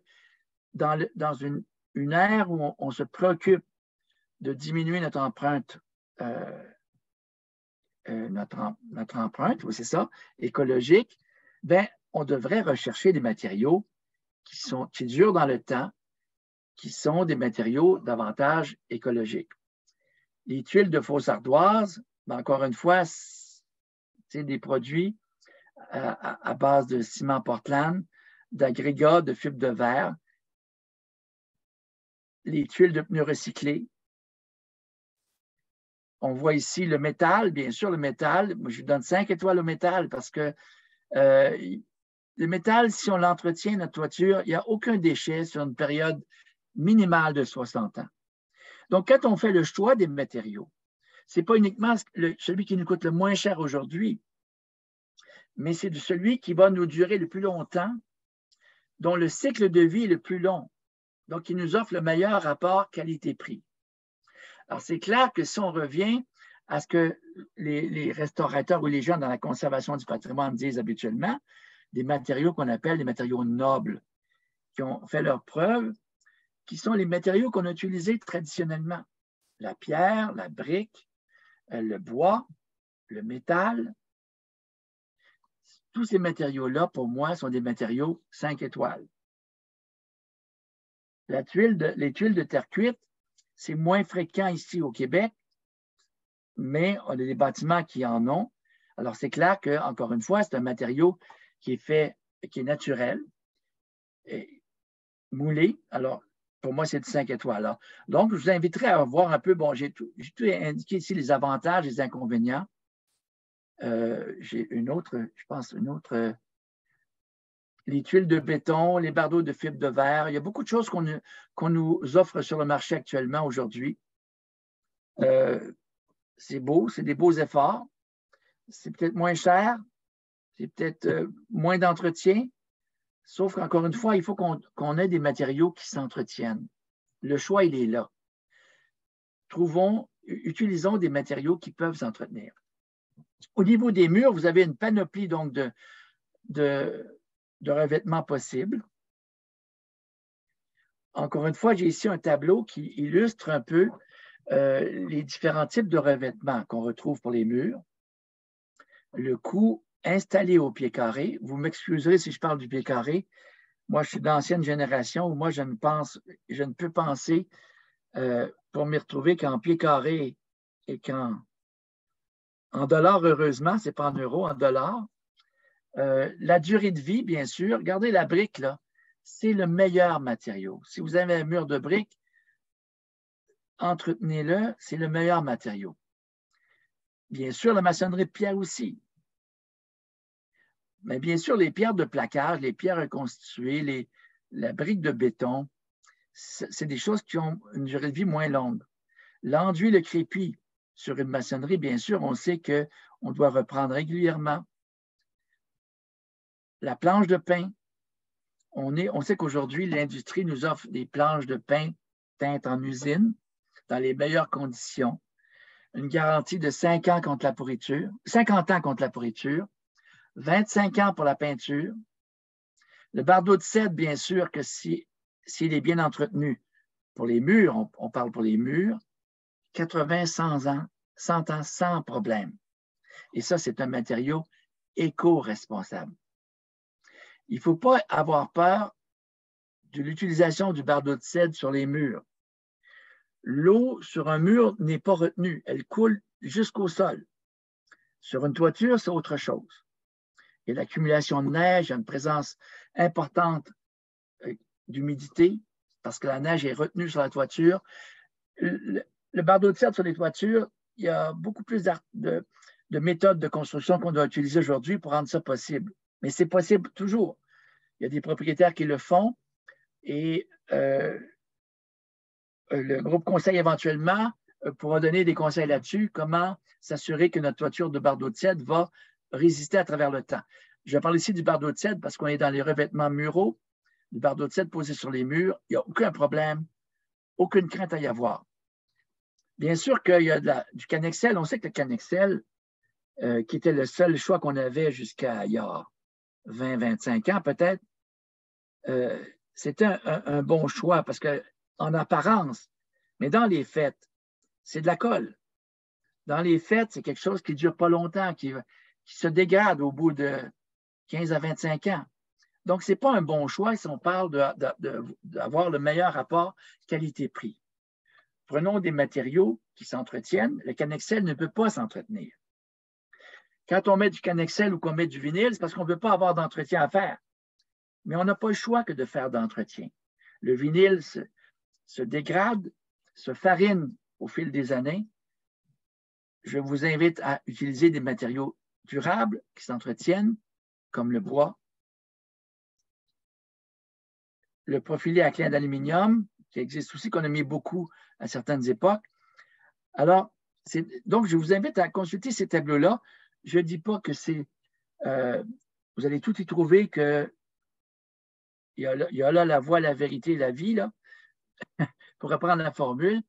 [SPEAKER 3] dans une ère où on se préoccupe de diminuer notre empreinte, notre empreinte, oui, c'est ça, écologique, ben, on devrait rechercher des matériaux qui durent dans le temps, qui sont des matériaux davantage écologiques. Les tuiles de fausse ardoise, ben, encore une fois, c'est des produits à base de ciment Portland, d'agrégats de fibres de verre, les tuiles de pneus recyclés. On voit ici le métal, bien sûr, le métal. Moi, je donne 5 étoiles au métal parce que le métal, si on l'entretient, notre toiture, il n'y a aucun déchet sur une période minimale de 60 ans. Donc, quand on fait le choix des matériaux, ce n'est pas uniquement celui qui nous coûte le moins cher aujourd'hui, mais c'est celui qui va nous durer le plus longtemps, dont le cycle de vie est le plus long, donc qui nous offre le meilleur rapport qualité-prix. Alors, c'est clair que si on revient à ce que les restaurateurs ou les gens dans la conservation du patrimoine disent habituellement, des matériaux qu'on appelle des matériaux nobles, qui ont fait leur preuve, qui sont les matériaux qu'on a utilisés traditionnellement. La pierre, la brique, le bois, le métal. Tous ces matériaux-là, pour moi, sont des matériaux 5 étoiles. Les tuiles de terre cuite, c'est moins fréquent ici au Québec, mais on a des bâtiments qui en ont. Alors, c'est clair que, encore une fois, c'est un matériau qui est naturel, et moulé. Alors, pour moi, c'est de 5 étoiles. Là. Donc, je vous inviterai à voir un peu, bon, j'ai tout indiqué ici les avantages et les inconvénients. J'ai les tuiles de béton, les bardeaux de fibre de verre. Il y a beaucoup de choses qu'on nous offre sur le marché actuellement aujourd'hui. C'est beau, c'est des beaux efforts. C'est peut-être moins cher, c'est peut-être moins d'entretien, sauf qu'encore une fois, il faut qu'on ait des matériaux qui s'entretiennent. Le choix, il est là. Utilisons des matériaux qui peuvent s'entretenir. Au niveau des murs, vous avez une panoplie donc de revêtements possibles. Encore une fois, j'ai ici un tableau qui illustre un peu les différents types de revêtements qu'on retrouve pour les murs. Le coût installé au pied carré, vous m'excuserez si je parle du pied carré, Moi, je suis d'ancienne génération où moi, je ne peux penser pour m'y retrouver qu'en pieds carrés et en dollars, heureusement, ce n'est pas en euros, en dollars. La durée de vie, bien sûr. Regardez la brique, là. C'est le meilleur matériau. Si vous avez un mur de briques, entretenez-le, c'est le meilleur matériau. Bien sûr, la maçonnerie de pierre aussi. Mais bien sûr, les pierres de plaquage, les pierres reconstituées, la brique de béton, c'est des choses qui ont une durée de vie moins longue. L'enduit, le crépi, sur une maçonnerie, bien sûr, on sait qu'on doit reprendre régulièrement. La planche de pain, on sait qu'aujourd'hui, l'industrie nous offre des planches de pain teintes en usine, dans les meilleures conditions, une garantie de 5 ans contre la pourriture, 50 ans contre la pourriture, 25 ans pour la peinture. Le bardeau de cèdre, bien sûr, que s'il est bien entretenu, pour les murs, on parle pour les murs, 80, 100 ans sans problème. Et ça, c'est un matériau éco-responsable. Il ne faut pas avoir peur de l'utilisation du bardeau de cèdre sur les murs. L'eau sur un mur n'est pas retenue, elle coule jusqu'au sol. Sur une toiture, c'est autre chose. Il y a l'accumulation de neige, il y a une présence importante d'humidité parce que la neige est retenue sur la toiture. Le bardeau de cèdre sur les toitures, il y a beaucoup plus de méthodes de construction qu'on doit utiliser aujourd'hui pour rendre ça possible. Mais c'est possible toujours. Il y a des propriétaires qui le font et le groupe conseil éventuellement pourra donner des conseils là-dessus, comment s'assurer que notre toiture de bardeau de cèdre va résister à travers le temps. Je parle ici du bardeau de cèdre parce qu'on est dans les revêtements muraux, du bardeau de cèdre posé sur les murs. Il n'y a aucun problème, aucune crainte à y avoir. Bien sûr qu'il y a du Canexel. On sait que le Canexel, qui était le seul choix qu'on avait jusqu'à il y a 20-25 ans peut-être, c'était un bon choix parce qu'en apparence, mais dans les faits, c'est de la colle. Dans les faits, c'est quelque chose qui ne dure pas longtemps, qui se dégrade au bout de 15 à 25 ans. Donc, ce n'est pas un bon choix si on parle d'avoir le meilleur rapport qualité-prix. Prenons des matériaux qui s'entretiennent. Le Canexel ne peut pas s'entretenir. Quand on met du Canexel ou qu'on met du vinyle, c'est parce qu'on ne veut pas avoir d'entretien à faire. Mais on n'a pas le choix que de faire d'entretien. Le vinyle se dégrade, se farine au fil des années. Je vous invite à utiliser des matériaux durables qui s'entretiennent, comme le bois, le profilé à clin d'aluminium, qui existe aussi, qu'on a mis beaucoup à certaines époques. Alors, donc, je vous invite à consulter ces tableaux-là. Je ne dis pas que c'est... vous allez tout y trouver que il y a là la voie, la vérité et la vie, là, pour reprendre la formule.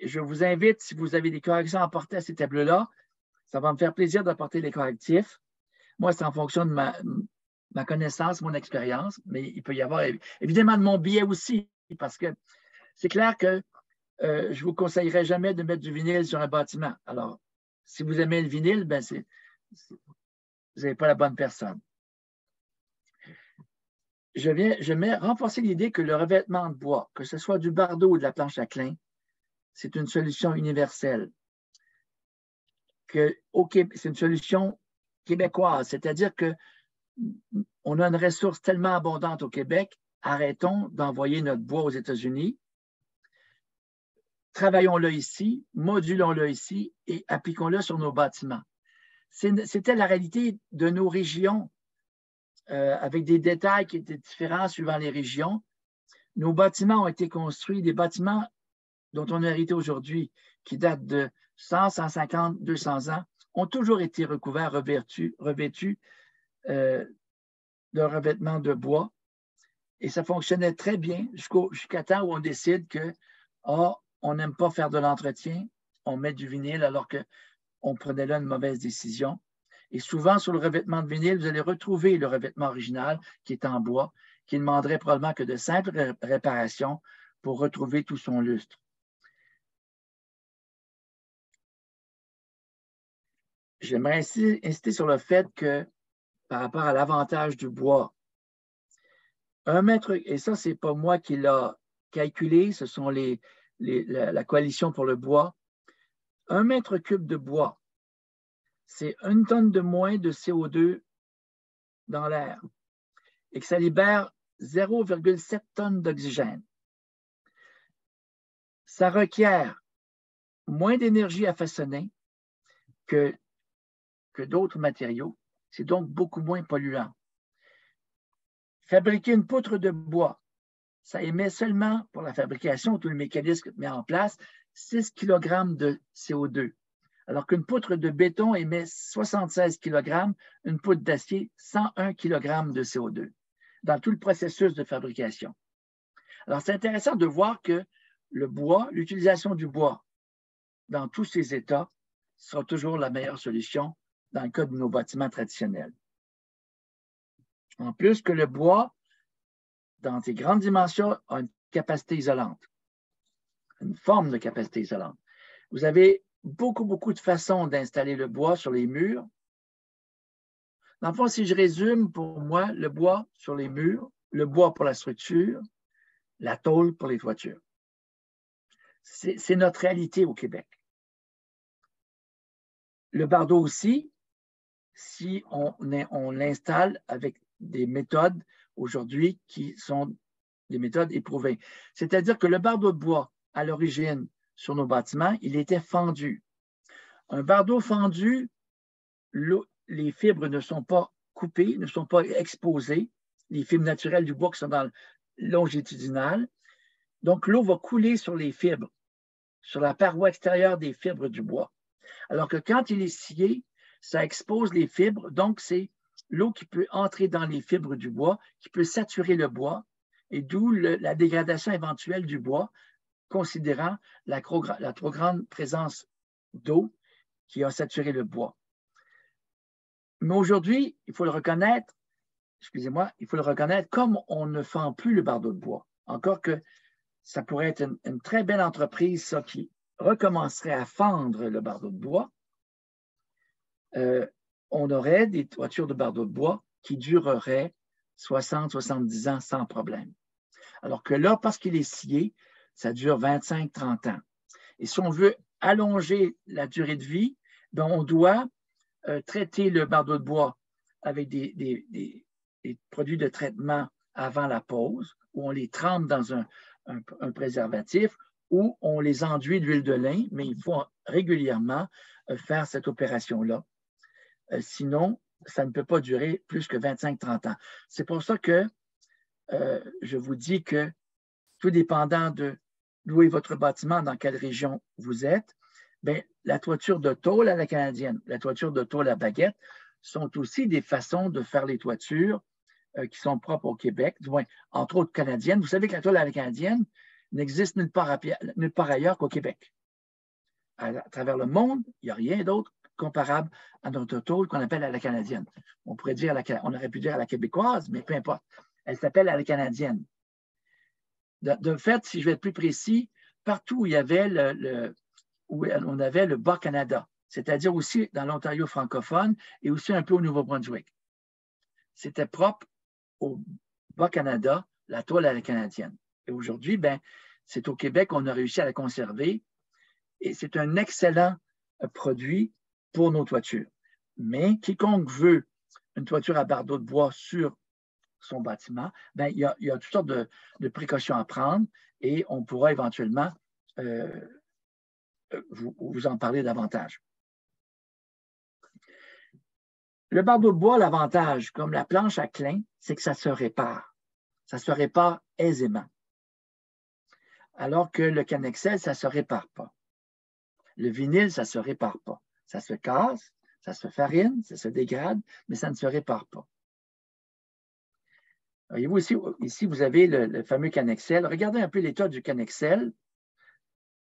[SPEAKER 3] Je vous invite, si vous avez des corrections à apporter à ces tableaux-là, ça va me faire plaisir d'apporter les correctifs. Moi, c'est en fonction de ma connaissance, mon expérience, mais il peut y avoir évidemment de mon biais aussi, parce que c'est clair que je ne vous conseillerais jamais de mettre du vinyle sur un bâtiment. Alors, si vous aimez le vinyle, ben vous n'avez pas la bonne personne. Je vais renforcer l'idée que le revêtement de bois, que ce soit du bardeau ou de la planche à clin, c'est une solution universelle. C'est une solution québécoise, c'est-à-dire qu'on a une ressource tellement abondante au Québec, arrêtons d'envoyer notre bois aux États-Unis, travaillons-le ici, modulons-le ici et appliquons-le sur nos bâtiments. C'était la réalité de nos régions, avec des détails qui étaient différents suivant les régions. Nos bâtiments ont été construits, des bâtiments dont on a hérité aujourd'hui, qui datent de 100, 150, 200 ans, ont toujours été recouverts, revêtus d'un revêtement de bois. Et ça fonctionnait très bien jusqu'à temps où on décide que on n'aime pas faire de l'entretien, on met du vinyle alors qu'on prenait là une mauvaise décision. Et souvent, sur le revêtement de vinyle, vous allez retrouver le revêtement original qui est en bois, qui ne demanderait probablement que de simples réparations pour retrouver tout son lustre. J'aimerais insister sur le fait que, par rapport à l'avantage du bois, 1 mètre, et ça, ce n'est pas moi qui l'a calculé, ce sont la Coalition pour le bois. 1 mètre cube de bois, c'est 1 tonne de moins de CO2 dans l'air et que ça libère 0,7 tonnes d'oxygène. Ça requiert moins d'énergie à façonner que d'autres matériaux. C'est donc beaucoup moins polluant. Fabriquer une poutre de bois, ça émet seulement, pour la fabrication, tout le mécanisme mis en place, 6 kg de CO2. Alors qu'une poutre de béton émet 76 kg, une poutre d'acier, 101 kg de CO2 dans tout le processus de fabrication. Alors, c'est intéressant de voir que le bois, l'utilisation du bois dans tous ces états sera toujours la meilleure solution dans le cas de nos bâtiments traditionnels. En plus que le bois, dans ses grandes dimensions, a une capacité isolante, une forme de capacité isolante. Vous avez beaucoup de façons d'installer le bois sur les murs. Dans le fond, si je résume, pour moi, le bois sur les murs, le bois pour la structure, la tôle pour les toitures. C'est notre réalité au Québec. Le bardeau aussi, si on l'installe avec des méthodes aujourd'hui qui sont des méthodes éprouvées. C'est-à-dire que le bardeau de bois, à l'origine, sur nos bâtiments, il était fendu. Un bardeau fendu, les fibres ne sont pas coupées, ne sont pas exposées, les fibres naturelles du bois qui sont dans le longitudinal. Donc, l'eau va couler sur les fibres, sur la paroi extérieure des fibres du bois. Alors que quand il est scié, ça expose les fibres, donc c'est l'eau qui peut entrer dans les fibres du bois, qui peut saturer le bois, et d'où la dégradation éventuelle du bois, considérant la trop grande présence d'eau qui a saturé le bois. Mais aujourd'hui, il faut le reconnaître, comme on ne fend plus le bardeau de bois. Encore que ça pourrait être une très belle entreprise, ça, qui recommencerait à fendre le bardeau de bois. On aurait des toitures de bardeau de bois qui dureraient 60-70 ans sans problème. Alors que là, parce qu'il est scié, ça dure 25-30 ans. Et si on veut allonger la durée de vie, ben on doit traiter le bardeau de bois avec des produits de traitement avant la pose, où on les trempe dans un préservatif, ou on les enduit d'huile de lin, mais il faut régulièrement faire cette opération-là. Sinon, ça ne peut pas durer plus que 25-30 ans. C'est pour ça que je vous dis que tout dépendant de d'où est votre bâtiment, dans quelle région vous êtes, bien, la toiture de tôle à la canadienne, la toiture de tôle à baguette sont aussi des façons de faire les toitures qui sont propres au Québec, du moins, entre autres canadiennes. Vous savez que la tôle à la canadienne n'existe nulle part ailleurs qu'au Québec. À travers le monde, il n'y a rien d'autre comparable à notre tôle qu'on appelle à la canadienne. On aurait pu dire à la québécoise, mais peu importe. Elle s'appelle à la canadienne. De fait, si je vais être plus précis, partout où il y avait où on avait le Bas-Canada, c'est-à-dire aussi dans l'Ontario francophone et aussi un peu au Nouveau-Brunswick. C'était propre au Bas-Canada, la tôle à la canadienne. Et aujourd'hui, ben, c'est au Québec qu'on a réussi à la conserver et c'est un excellent produit pour nos toitures. Mais quiconque veut une toiture à bardeau de bois sur son bâtiment, ben, il y a toutes sortes de précautions à prendre et on pourra éventuellement vous en parler davantage. Le bardeau de bois, l'avantage, comme la planche à clin, c'est que ça se répare. Ça se répare aisément. Alors que le Canexel, ça ne se répare pas. Le vinyle, ça ne se répare pas. Ça se casse, ça se farine, ça se dégrade, mais ça ne se répare pas. Voyez-vous, ici, vous avez le fameux Canexel. Regardez un peu l'état du Canexel.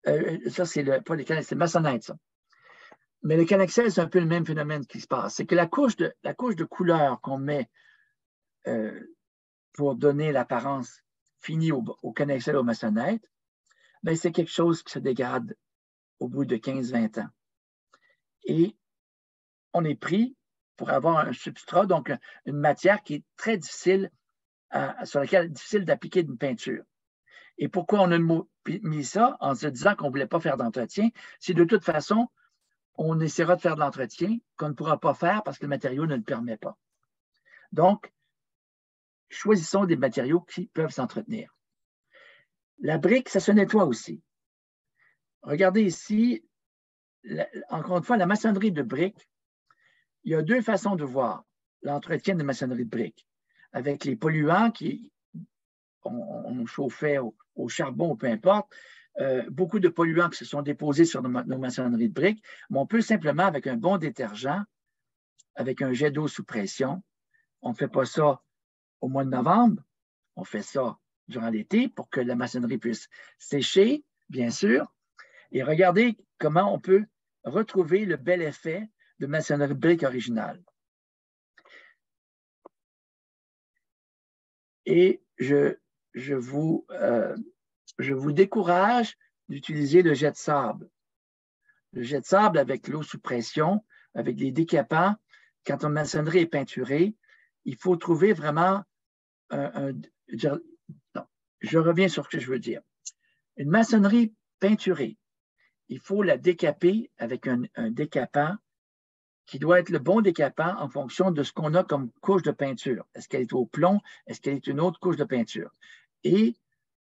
[SPEAKER 3] Ça, c'est pas le Canexel, c'est Masonite, ça. Mais le Canexel, c'est un peu le même phénomène qui se passe. C'est que la couche de couleur qu'on met pour donner l'apparence finie au Canexel au Masonite, ben, c'est quelque chose qui se dégrade au bout de 15-20 ans. Et on est pris pour avoir un substrat, donc une matière qui est très difficile sur laquelle il est difficile d'appliquer une peinture. Et pourquoi on a mis ça en se disant qu'on ne voulait pas faire d'entretien? Si de toute façon, on essaiera de faire de l'entretien qu'on ne pourra pas faire parce que le matériau ne le permet pas. Donc, choisissons des matériaux qui peuvent s'entretenir. La brique, ça se nettoie aussi. Regardez ici, encore une fois, la maçonnerie de briques, il y a deux façons de voir l'entretien de maçonnerie de briques. Avec les polluants qui on chauffait au charbon ou peu importe, beaucoup de polluants qui se sont déposés sur nos maçonneries de briques, mais on peut simplement, avec un bon détergent, avec un jet d'eau sous pression, on ne fait pas ça au mois de novembre, on fait ça durant l'été pour que la maçonnerie puisse sécher, bien sûr, et regardez comment on peut retrouver le bel effet de maçonnerie de briques originale. Et je vous décourage d'utiliser le jet de sable. Le jet de sable avec l'eau sous pression, avec les décapants, quand une maçonnerie est peinturée, il faut trouver vraiment je reviens sur ce que je veux dire. Une maçonnerie peinturée, il faut la décaper avec un décapant qui doit être le bon décapant en fonction de ce qu'on a comme couche de peinture. Est-ce qu'elle est au plomb? Est-ce qu'elle est une autre couche de peinture? Et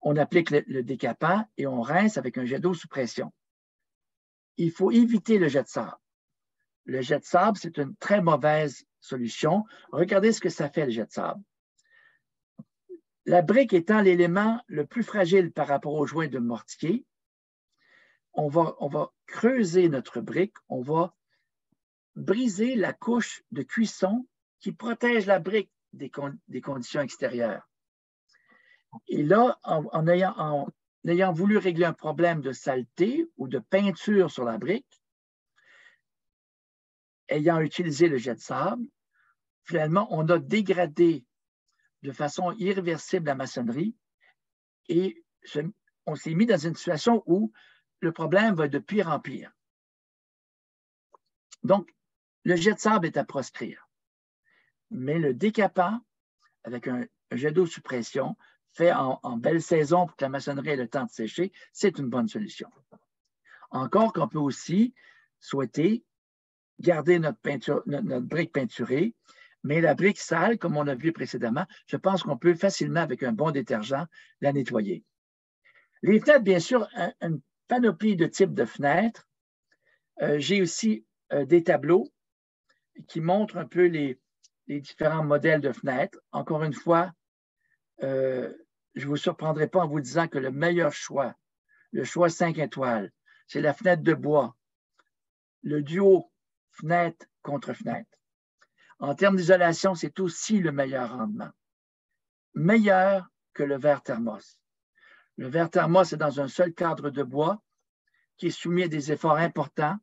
[SPEAKER 3] on applique le décapant et on rince avec un jet d'eau sous pression. Il faut éviter le jet de sable. Le jet de sable, c'est une très mauvaise solution. Regardez ce que ça fait, le jet de sable. La brique étant l'élément le plus fragile par rapport au joint de mortier, on va creuser notre brique, on va briser la couche de cuisson qui protège la brique des conditions extérieures. Et là, en ayant voulu régler un problème de saleté ou de peinture sur la brique, ayant utilisé le jet de sable, finalement, on a dégradé de façon irréversible la maçonnerie et on s'est mis dans une situation où le problème va de pire en pire. Donc, le jet de sable est à proscrire. Mais le décapant, avec un jet d'eau sous pression, fait en belle saison pour que la maçonnerie ait le temps de sécher, c'est une bonne solution. Encore qu'on peut aussi souhaiter garder notre brique peinturée, mais la brique sale, comme on a vu précédemment, je pense qu'on peut facilement, avec un bon détergent, la nettoyer. Les fenêtres, bien sûr, une panoplie de types de fenêtres. J'ai aussi des tableaux qui montrent un peu les différents modèles de fenêtres. Encore une fois, je ne vous surprendrai pas en vous disant que le meilleur choix, le choix 5 étoiles, c'est la fenêtre de bois, le duo fenêtre contre fenêtre. En termes d'isolation, c'est aussi le meilleur rendement. Meilleur que le verre thermos. Le verre thermos est dans un seul cadre de bois qui est soumis à des efforts importants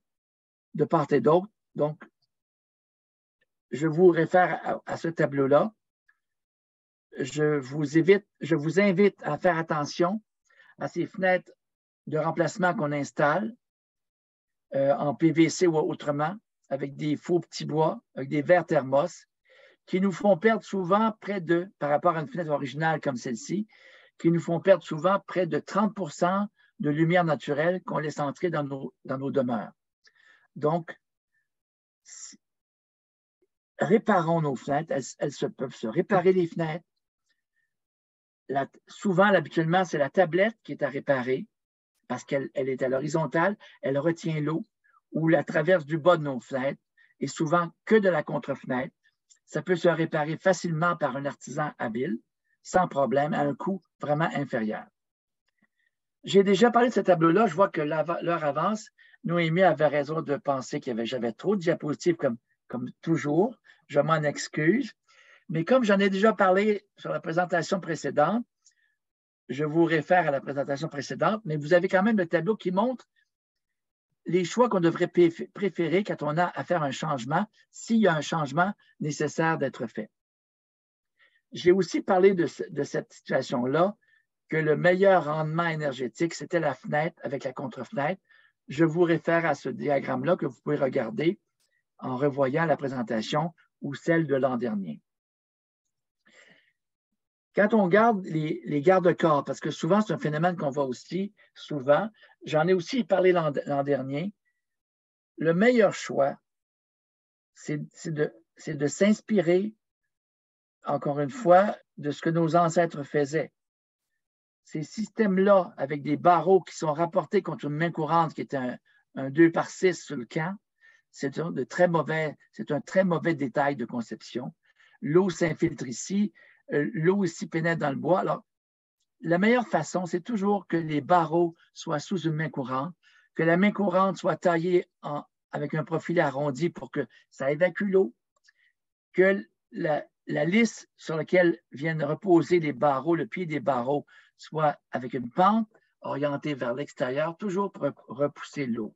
[SPEAKER 3] de part et d'autre. Donc, je vous réfère à ce tableau-là. Je vous invite à faire attention à ces fenêtres de remplacement qu'on installe en PVC ou autrement, avec des faux petits bois, avec des verres thermos, qui nous font perdre souvent par rapport à une fenêtre originale comme celle-ci, qui nous font perdre souvent près de 30% de lumière naturelle qu'on laisse entrer dans nos demeures. Donc, réparons nos fenêtres, elles peuvent se réparer les fenêtres. Souvent, habituellement, c'est la tablette qui est à réparer parce qu'elle est à l'horizontale, elle retient l'eau, ou la traverse du bas de nos fenêtres, et souvent que de la contre-fenêtre. Ça peut se réparer facilement par un artisan habile, sans problème, à un coût vraiment inférieur. J'ai déjà parlé de ce tableau-là, je vois que l'heure avance. Noémie avait raison de penser que j'avais trop de diapositives comme toujours. Je m'en excuse. Mais comme j'en ai déjà parlé sur la présentation précédente, je vous réfère à la présentation précédente, mais vous avez quand même le tableau qui montre les choix qu'on devrait préférer quand on a à faire un changement, s'il y a un changement nécessaire d'être fait. J'ai aussi parlé de cette situation-là, que le meilleur rendement énergétique, c'était la fenêtre avec la contre-fenêtre. Je vous réfère à ce diagramme-là que vous pouvez regarder en revoyant la présentation ou celle de l'an dernier. Quand on garde les garde-corps, parce que souvent, c'est un phénomène qu'on voit aussi souvent, j'en ai aussi parlé l'an dernier, le meilleur choix, c'est de s'inspirer, encore une fois, de ce que nos ancêtres faisaient. Ces systèmes-là, avec des barreaux qui sont rapportés contre une main courante, qui est un 2/6 sur le camp, c'est un très mauvais détail de conception. L'eau s'infiltre ici, l'eau ici pénètre dans le bois. Alors, la meilleure façon, c'est toujours que les barreaux soient sous une main courante, que la main courante soit taillée avec un profil arrondi pour que ça évacue l'eau, que la lisse sur laquelle viennent reposer les barreaux, le pied des barreaux, soit avec une pente orientée vers l'extérieur, toujours pour repousser l'eau.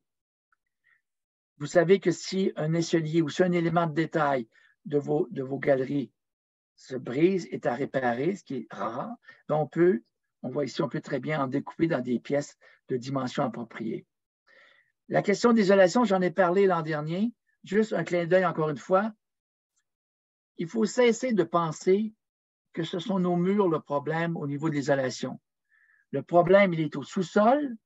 [SPEAKER 3] Vous savez que si un aisselier ou si un élément de détail de vos galeries se brise, est à réparer, ce qui est rare, ben on voit ici, on peut très bien en découper dans des pièces de dimension appropriée. La question d'isolation, j'en ai parlé l'an dernier. Juste un clin d'œil encore une fois. Il faut cesser de penser que ce sont nos murs le problème au niveau de l'isolation. Le problème, il est au sous-sol.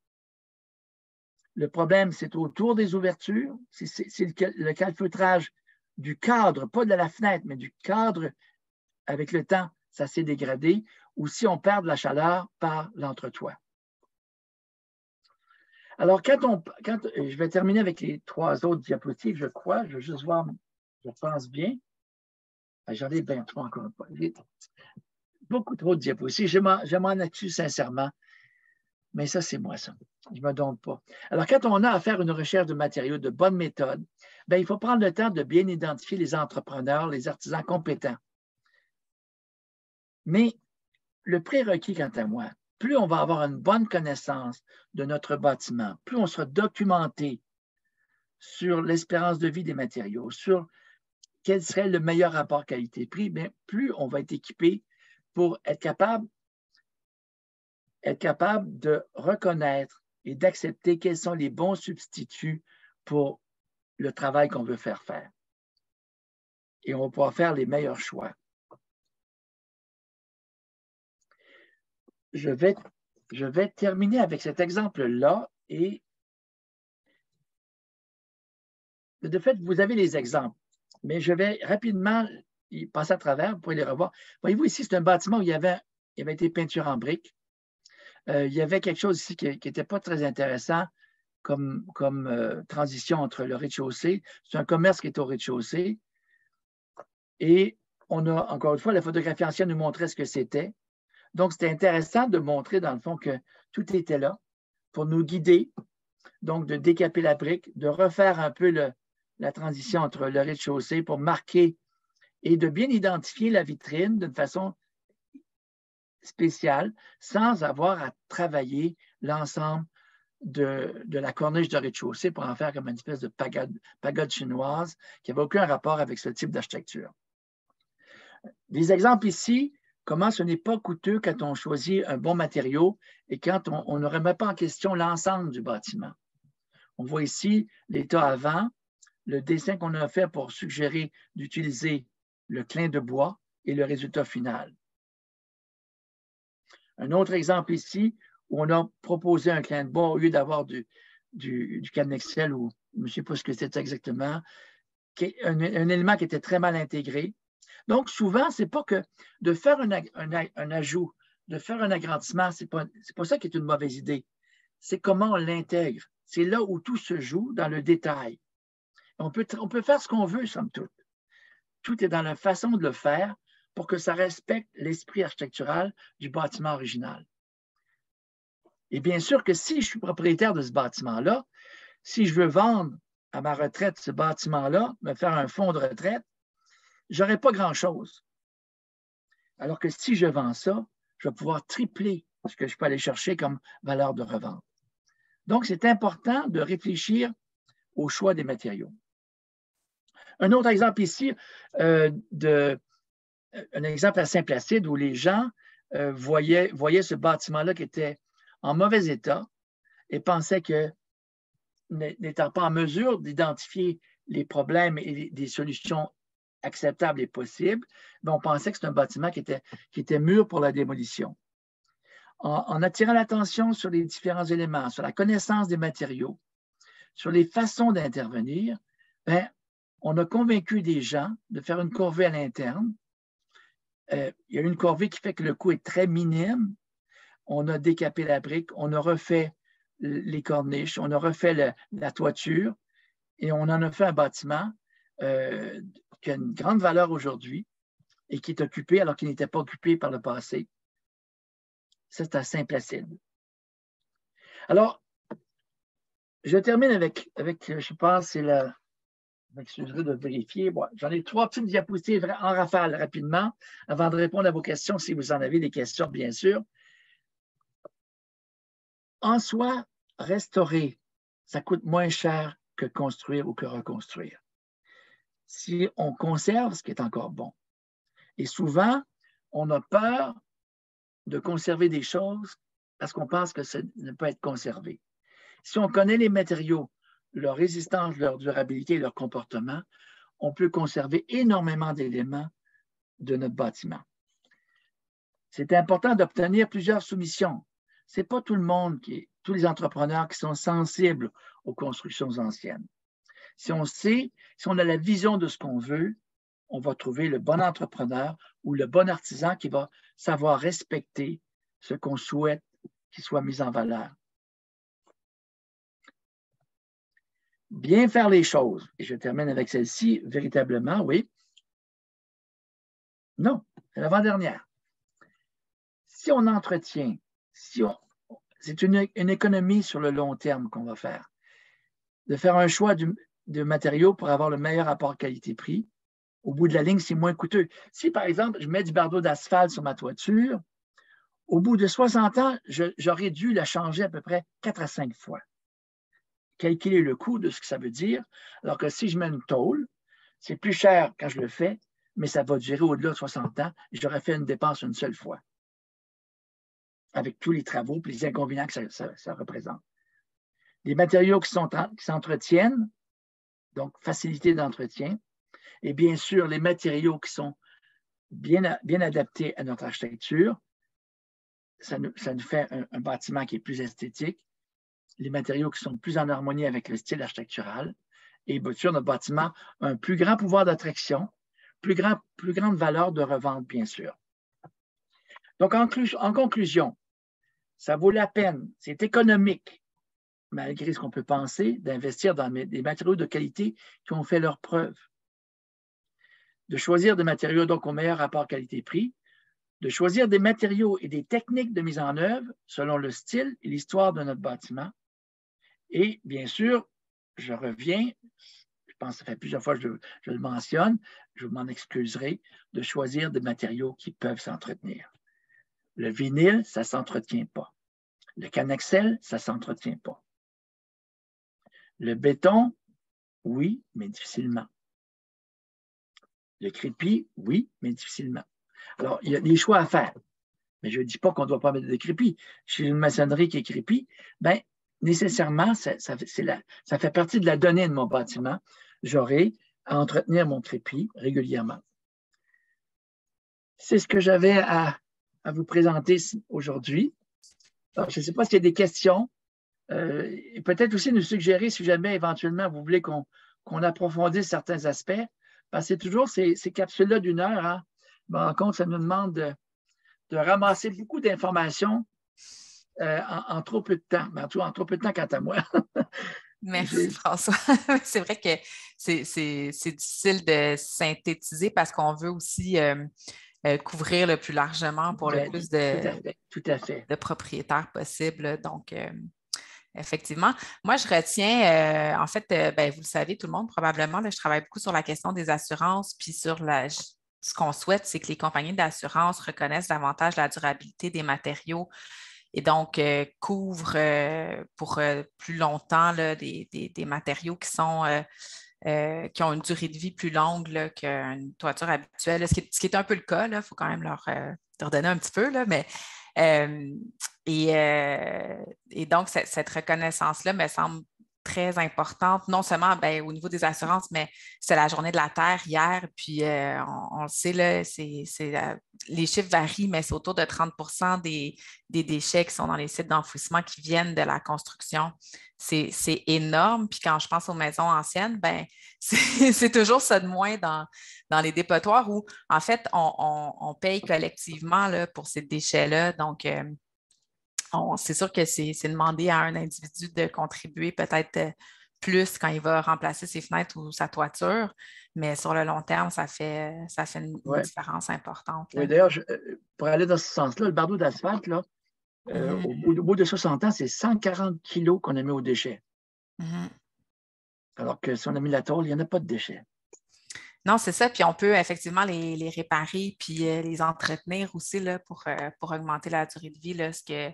[SPEAKER 3] Le problème, c'est autour des ouvertures. C'est le calfeutrage du cadre, pas de la fenêtre, mais du cadre. Avec le temps, ça s'est dégradé, ou si on perd de la chaleur par l'entretoit. Alors, je vais terminer avec les 3 autres diapositives, je crois. Je vais juste voir, je pense bien. J'en ai bien trop encore une fois. Beaucoup trop de diapositives. Je m'en accuse sincèrement. Mais ça, c'est moi, ça. Je ne me donne pas. Alors, quand on a à faire une recherche de matériaux de bonne méthode, bien, il faut prendre le temps de bien identifier les entrepreneurs, les artisans compétents. Mais le prérequis, quant à moi, plus on va avoir une bonne connaissance de notre bâtiment, plus on sera documenté sur l'espérance de vie des matériaux, sur quel serait le meilleur rapport qualité-prix, bien, plus on va être équipé pour être capable de reconnaître et d'accepter quels sont les bons substituts pour le travail qu'on veut faire. Et on va pouvoir faire les meilleurs choix. Je vais terminer avec cet exemple-là et de fait, vous avez les exemples, mais je vais rapidement y passer à travers, vous pouvez les revoir. Voyez-vous ici, c'est un bâtiment où il y avait été peinture en briques. Il y avait quelque chose ici qui n'était pas très intéressant comme transition entre le rez-de-chaussée. C'est un commerce qui est au rez-de-chaussée. Et on a, encore une fois, la photographie ancienne nous montrait ce que c'était. Donc, c'était intéressant de montrer, dans le fond, que tout était là pour nous guider. Donc, de décaper la brique, de refaire un peu la transition entre le rez-de-chaussée pour marquer et de bien identifier la vitrine d'une façon spéciale sans avoir à travailler l'ensemble de la corniche de rez-de-chaussée pour en faire comme une espèce de pagode chinoise qui n'avait aucun rapport avec ce type d'architecture. Des exemples ici, comment ce n'est pas coûteux quand on choisit un bon matériau et quand on ne remet pas en question l'ensemble du bâtiment. On voit ici l'état avant, le dessin qu'on a fait pour suggérer d'utiliser le clin de bois et le résultat final. Un autre exemple ici, où on a proposé un clin de bois au lieu d'avoir du Canexel ou je ne sais pas ce que c'était exactement, un élément qui était très mal intégré. Donc, souvent, ce n'est pas que de faire un ajout, de faire un agrandissement, ce n'est pas ça qui est une mauvaise idée. C'est comment on l'intègre. C'est là où tout se joue, dans le détail. On peut faire ce qu'on veut, somme toute. Tout est dans la façon de le faire pour que ça respecte l'esprit architectural du bâtiment original. Et bien sûr que si je suis propriétaire de ce bâtiment-là, si je veux vendre à ma retraite ce bâtiment-là, me faire un fonds de retraite, je n'aurai pas grand-chose. Alors que si je vends ça, je vais pouvoir tripler ce que je peux aller chercher comme valeur de revente. Donc, c'est important de réfléchir au choix des matériaux. Un autre exemple ici, un exemple à Saint-Placide où les gens voyaient ce bâtiment-là qui était en mauvais état et pensaient que, n'étant pas en mesure d'identifier les problèmes et des solutions acceptable et possible, mais on pensait que c'était un bâtiment qui était mûr pour la démolition. En attirant l'attention sur les différents éléments, sur la connaissance des matériaux, sur les façons d'intervenir, ben, on a convaincu des gens de faire une corvée à l'interne. Il y a une corvée qui fait que le coût est très minime. On a décapé la brique, on a refait les corniches, on a refait la toiture et on en a fait un bâtiment qui a une grande valeur aujourd'hui et qui est occupé alors qu'il n'était pas occupé par le passé. C'est à Saint-Placide. Alors, je termine avec je pense, c'est la... Je m'excuserai de vérifier. Bon, j'en ai 3 petites diapositives en rafale rapidement avant de répondre à vos questions, si vous en avez des questions, bien sûr. En soi, restaurer, ça coûte moins cher que construire ou que reconstruire. Si on conserve, ce qui est encore bon. Et souvent, on a peur de conserver des choses parce qu'on pense que ça ne peut être conservé. Si on connaît les matériaux, leur résistance, leur durabilité et leur comportement, on peut conserver énormément d'éléments de notre bâtiment. C'est important d'obtenir plusieurs soumissions. Ce n'est pas tout le monde, tous les entrepreneurs qui sont sensibles aux constructions anciennes. Si on sait, si on a la vision de ce qu'on veut, on va trouver le bon entrepreneur ou le bon artisan qui va savoir respecter ce qu'on souhaite qu'il soit mis en valeur. Bien faire les choses. Et je termine avec celle-ci, véritablement, oui. Non, c'est l'avant-dernière. Si on entretient, c'est une économie sur le long terme qu'on va faire. De faire un choix de matériaux pour avoir le meilleur rapport qualité-prix. Au bout de la ligne, c'est moins coûteux. Si, par exemple, je mets du bardeau d'asphalte sur ma toiture, au bout de 60 ans, j'aurais dû la changer à peu près 4 à 5 fois. Calculer le coût de ce que ça veut dire, alors que si je mets une tôle, c'est plus cher quand je le fais, mais ça va durer au-delà de 60 ans et j'aurais fait une dépense une seule fois, avec tous les travaux et les inconvénients que ça représente. Les matériaux qui s'entretiennent, donc facilité d'entretien, et bien sûr, les matériaux qui sont bien adaptés à notre architecture, ça nous fait un bâtiment qui est plus esthétique, les matériaux qui sont plus en harmonie avec le style architectural, et bien sûr, notre bâtiment a un plus grand pouvoir d'attraction, plus grande valeur de revente, bien sûr. Donc, en conclusion, ça vaut la peine, c'est économique, malgré ce qu'on peut penser, d'investir dans des matériaux de qualité qui ont fait leurs preuves. De choisir des matériaux donc au meilleur rapport qualité-prix, de choisir des matériaux et des techniques de mise en œuvre selon le style et l'histoire de notre bâtiment. Et bien sûr, je reviens, je pense que ça fait plusieurs fois que je le mentionne, je m'en excuserai, de choisir des matériaux qui peuvent s'entretenir. Le vinyle, ça ne s'entretient pas. Le canaxel, ça ne s'entretient pas. Le béton, oui, mais difficilement. Le crépi, oui, mais difficilement. Alors, il y a des choix à faire. Mais je ne dis pas qu'on ne doit pas mettre de crépi. Chez une maçonnerie qui est crépi, bien, nécessairement, ça fait partie de la donnée de mon bâtiment. J'aurai à entretenir mon crépi régulièrement. C'est ce que j'avais à vous présenter aujourd'hui. Alors, je ne sais pas s'il y a des questions. Et peut-être aussi nous suggérer, si jamais éventuellement vous voulez qu'on approfondisse certains aspects, parce que c'est toujours ces capsules-là d'1 heure. Hein. Je me rends compte, ça nous demande de ramasser beaucoup d'informations en trop peu de temps. Mais en trop peu de temps quant à moi.
[SPEAKER 1] Merci, François. C'est vrai que c'est difficile de synthétiser parce qu'on veut aussi couvrir le plus largement pour le plus
[SPEAKER 3] tout à fait.
[SPEAKER 1] de propriétaires possible. Donc, effectivement. Moi, je retiens, en fait, vous le savez, tout le monde probablement, là, je travaille beaucoup sur la question des assurances, puis sur ce qu'on souhaite, c'est que les compagnies d'assurance reconnaissent davantage la durabilité des matériaux et donc couvrent pour plus longtemps là, des matériaux qui ont une durée de vie plus longue qu'une toiture habituelle. Là, ce qui est un peu le cas, il faut quand même leur donner un petit peu, là, mais et donc, cette reconnaissance-là me semble très importante, non seulement au niveau des assurances, mais c'est la journée de la Terre hier, puis on le sait, là, les chiffres varient, mais c'est autour de 30% des déchets qui sont dans les sites d'enfouissement qui viennent de la construction. C'est énorme, puis quand je pense aux maisons anciennes, c'est toujours ça de moins dans les dépotoirs où, en fait, on paye collectivement là, pour ces déchets-là, donc c'est sûr que c'est demander à un individu de contribuer peut-être plus quand il va remplacer ses fenêtres ou sa toiture, mais sur le long terme, ça fait une différence importante.
[SPEAKER 3] Oui, d'ailleurs, pour aller dans ce sens-là, le bardeau d'asphalte, là,
[SPEAKER 1] Mm-hmm.
[SPEAKER 3] au bout de 60 ans, c'est 140 kilos qu'on a mis aux déchets.
[SPEAKER 1] Mm-hmm.
[SPEAKER 3] Alors que si on a mis la tôle, il n'y en a pas de déchets.
[SPEAKER 1] Non, c'est ça. Puis on peut effectivement les réparer puis les entretenir aussi là, pour augmenter la durée de vie. Là, ce que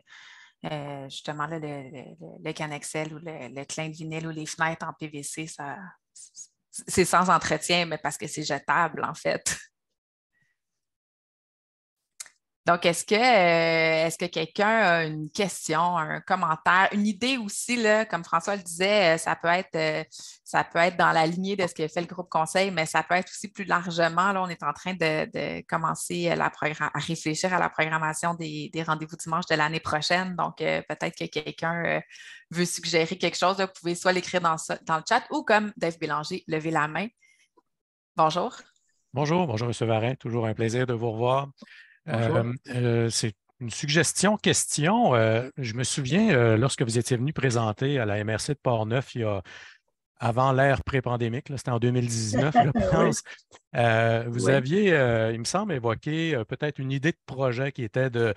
[SPEAKER 1] justement là, le Canexel ou le clin de vinyle ou les fenêtres en PVC, c'est sans entretien, mais parce que c'est jetable, en fait. Donc, est-ce que quelqu'un a une question, un commentaire, une idée aussi, là, comme François le disait, ça peut être dans la lignée de ce que fait le groupe conseil, mais ça peut être aussi plus largement. Là, on est en train de commencer à réfléchir à la programmation des rendez-vous dimanche de l'année prochaine. Donc, peut-être que quelqu'un veut suggérer quelque chose. Là, vous pouvez soit l'écrire dans le chat ou comme Dave Bélanger, lever la main. Bonjour.
[SPEAKER 2] Bonjour, M. Varin. Toujours un plaisir de vous revoir. C'est une suggestion, question. Je me souviens, lorsque vous étiez venu présenter à la MRC de Portneuf, avant l'ère pré-pandémique, c'était en 2019, je pense, vous aviez, il me semble, évoqué peut-être une idée de projet qui était de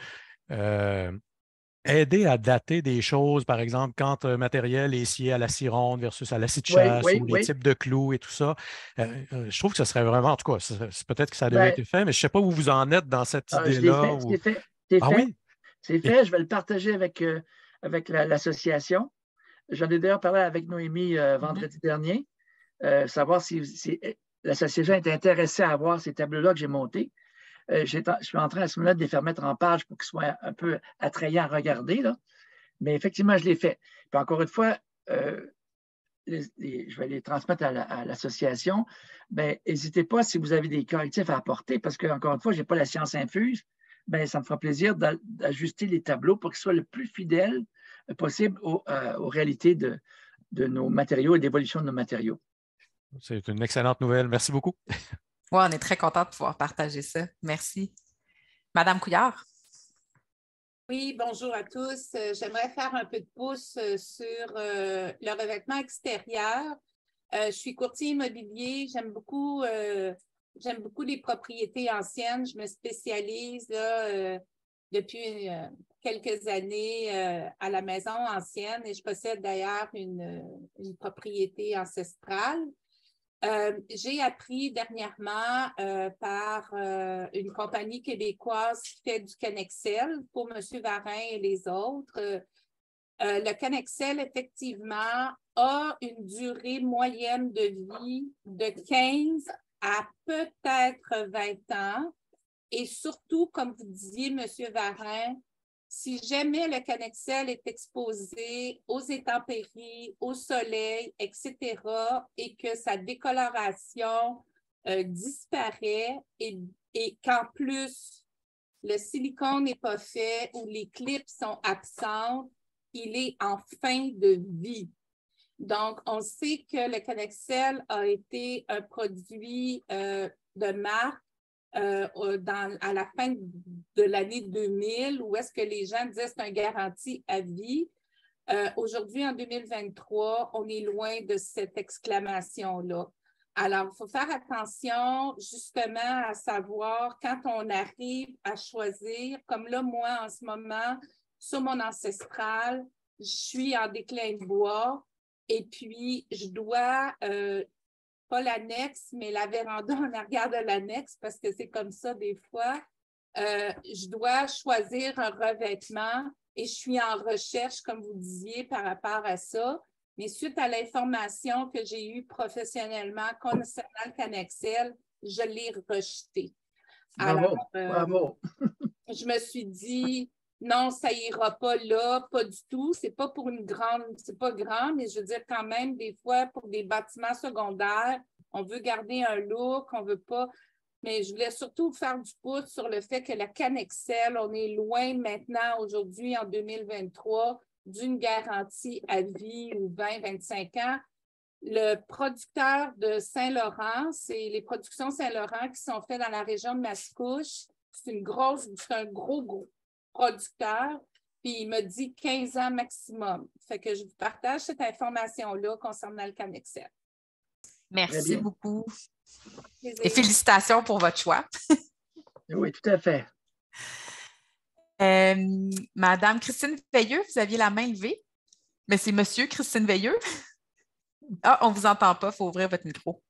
[SPEAKER 2] aider à dater des choses, par exemple, quand un matériel est scié à la scie ronde versus à la scie de chasse ou les types de clous et tout ça. Je trouve que ce serait vraiment, en tout cas, c'est peut-être que ça a déjà été fait, mais je ne sais pas où vous en êtes dans cette idée-là.
[SPEAKER 3] C'est fait. Oui? C'est fait. Je vais le partager avec l'association. J'en ai d'ailleurs parlé avec Noémie vendredi dernier, savoir si l'association est intéressée à avoir ces tableaux-là que j'ai montés. Je suis en train à ce moment-là de les faire mettre en page pour qu'ils soient un peu attrayants à regarder. Là. Mais effectivement, je l'ai fait. Puis encore une fois, je vais les transmettre à l'association. N'hésitez pas si vous avez des correctifs à apporter, parce qu'encore une fois, je n'ai pas la science infuse. Ça me fera plaisir d'ajuster les tableaux pour qu'ils soient le plus fidèles possible aux réalités de nos matériaux et d'évolution de nos matériaux.
[SPEAKER 2] C'est une excellente nouvelle. Merci beaucoup.
[SPEAKER 1] Oui, on est très content de pouvoir partager ça. Merci. Madame Couillard.
[SPEAKER 4] Oui, bonjour à tous. J'aimerais faire un peu de pouce sur le revêtement extérieur. Je suis courtier immobilier. J'aime beaucoup les propriétés anciennes. Je me spécialise là, depuis quelques années à la maison ancienne et je possède d'ailleurs une propriété ancestrale. J'ai appris dernièrement par une compagnie québécoise qui fait du Canexel pour M. Varin et les autres. Le Canexel, effectivement, a une durée moyenne de vie de 15 à peut-être 20 ans. Et surtout, comme vous disiez, M. Varin, si jamais le Canexel est exposé aux intempéries, au soleil, etc., et que sa décoloration disparaît et qu'en plus, le silicone n'est pas fait ou les clips sont absentes, il est en fin de vie. Donc, on sait que le Canexel a été un produit de marque à la fin de l'année 2000, où est-ce que les gens disaient que c'est un garantie à vie. Aujourd'hui, en 2023, on est loin de cette exclamation-là. Alors, il faut faire attention justement à savoir quand on arrive à choisir, comme là, moi, en ce moment, sur mon ancestral, je suis en déclin de bois et puis je dois... pas l'annexe, mais la véranda en arrière de l'annexe, parce que c'est comme ça des fois. Je dois choisir un revêtement et je suis en recherche, comme vous disiez, par rapport à ça. Mais suite à l'information que j'ai eue professionnellement concernant le Canexel, je l'ai rejeté.
[SPEAKER 3] Bravo, bravo.
[SPEAKER 4] Je me suis dit, non, ça ira pas là, pas du tout. C'est pas pour une grande, c'est pas grand, mais je veux dire quand même, des fois, pour des bâtiments secondaires, on veut garder un look, on veut pas. Mais je voulais surtout faire du pouce sur le fait que la Canexel, on est loin maintenant, aujourd'hui, en 2023, d'une garantie à vie ou 20-25 ans. Le producteur de Saint-Laurent, c'est les productions Saint-Laurent qui sont faites dans la région de Mascouche. C'est un gros producteur. Puis il m'a dit 15 ans maximum. Fait que je vous partage cette information-là concernant le Canexel.
[SPEAKER 1] Merci beaucoup.
[SPEAKER 4] Plaisir.
[SPEAKER 1] Et félicitations pour votre choix.
[SPEAKER 3] Oui, tout à fait.
[SPEAKER 1] Madame Christine Veilleux, vous aviez la main levée. Mais c'est Monsieur Christine Veilleux. Ah, on ne vous entend pas, il faut ouvrir votre micro.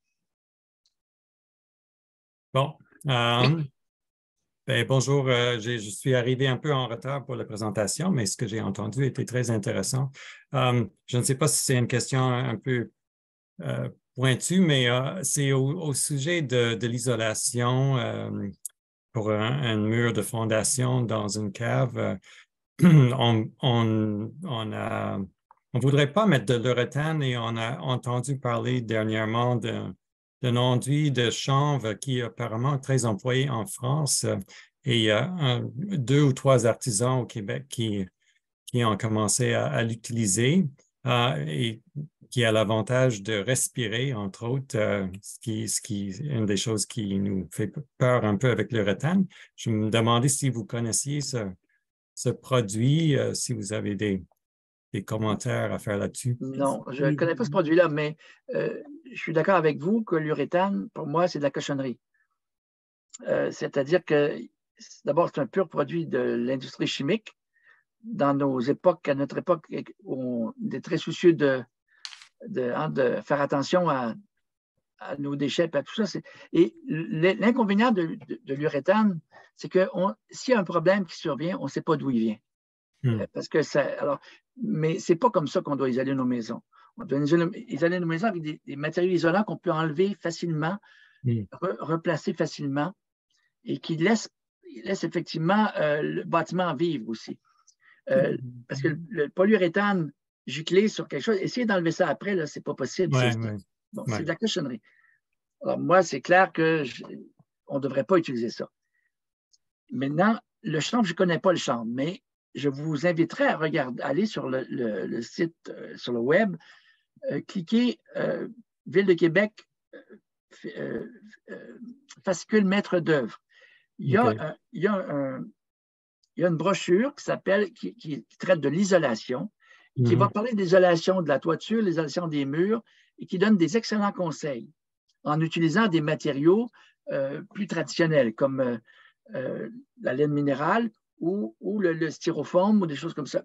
[SPEAKER 5] Bon.
[SPEAKER 1] Oui.
[SPEAKER 5] Bonjour, je suis arrivé un peu en retard pour la présentation, mais ce que j'ai entendu était très intéressant. Je ne sais pas si c'est une question un peu pointue, mais c'est au sujet de l'isolation pour un mur de fondation dans une cave. On voudrait pas mettre de l'uréthane et on a entendu parler dernièrement d'un enduit de chanvre qui est apparemment très employé en France. Et il y a 2 ou 3 artisans au Québec qui ont commencé à l'utiliser et qui a l'avantage de respirer, entre autres, ce qui est une des choses qui nous fait peur un peu avec l'uréthane. Je me demandais si vous connaissiez ce produit, si vous avez des commentaires à faire là-dessus.
[SPEAKER 3] Non, je ne connais pas ce produit-là, mais je suis d'accord avec vous que l'uréthane, pour moi, c'est de la cochonnerie. C'est-à-dire que, d'abord, c'est un pur produit de l'industrie chimique. Dans nos époques, à notre époque, on est très soucieux de faire attention à nos déchets et à tout ça. Et l'inconvénient de l'uréthane, c'est que s'il y a un problème qui survient, on ne sait pas d'où il vient. Parce que mais ce n'est pas comme ça qu'on doit isoler nos maisons. On doit isoler nos maisons avec des matériaux isolants qu'on peut enlever facilement, replacer facilement et qui laissent effectivement le bâtiment vivre aussi. Parce que le polyuréthane giclé sur quelque chose, essayer d'enlever ça après, ce n'est pas possible. C'est de la cochonnerie. Alors, moi, c'est clair qu'on ne devrait pas utiliser ça. Maintenant, le chanvre, je ne connais pas le chanvre, mais je vous inviterai à aller sur le site, sur le web, cliquez Ville de Québec, fascicule maître d'œuvre. Il y a une brochure qui traite de l'isolation, qui va parler de l'isolation de la toiture, l'isolation des murs, et qui donne des excellents conseils en utilisant des matériaux plus traditionnels, comme la laine minérale ou le styrofoam ou des choses comme ça.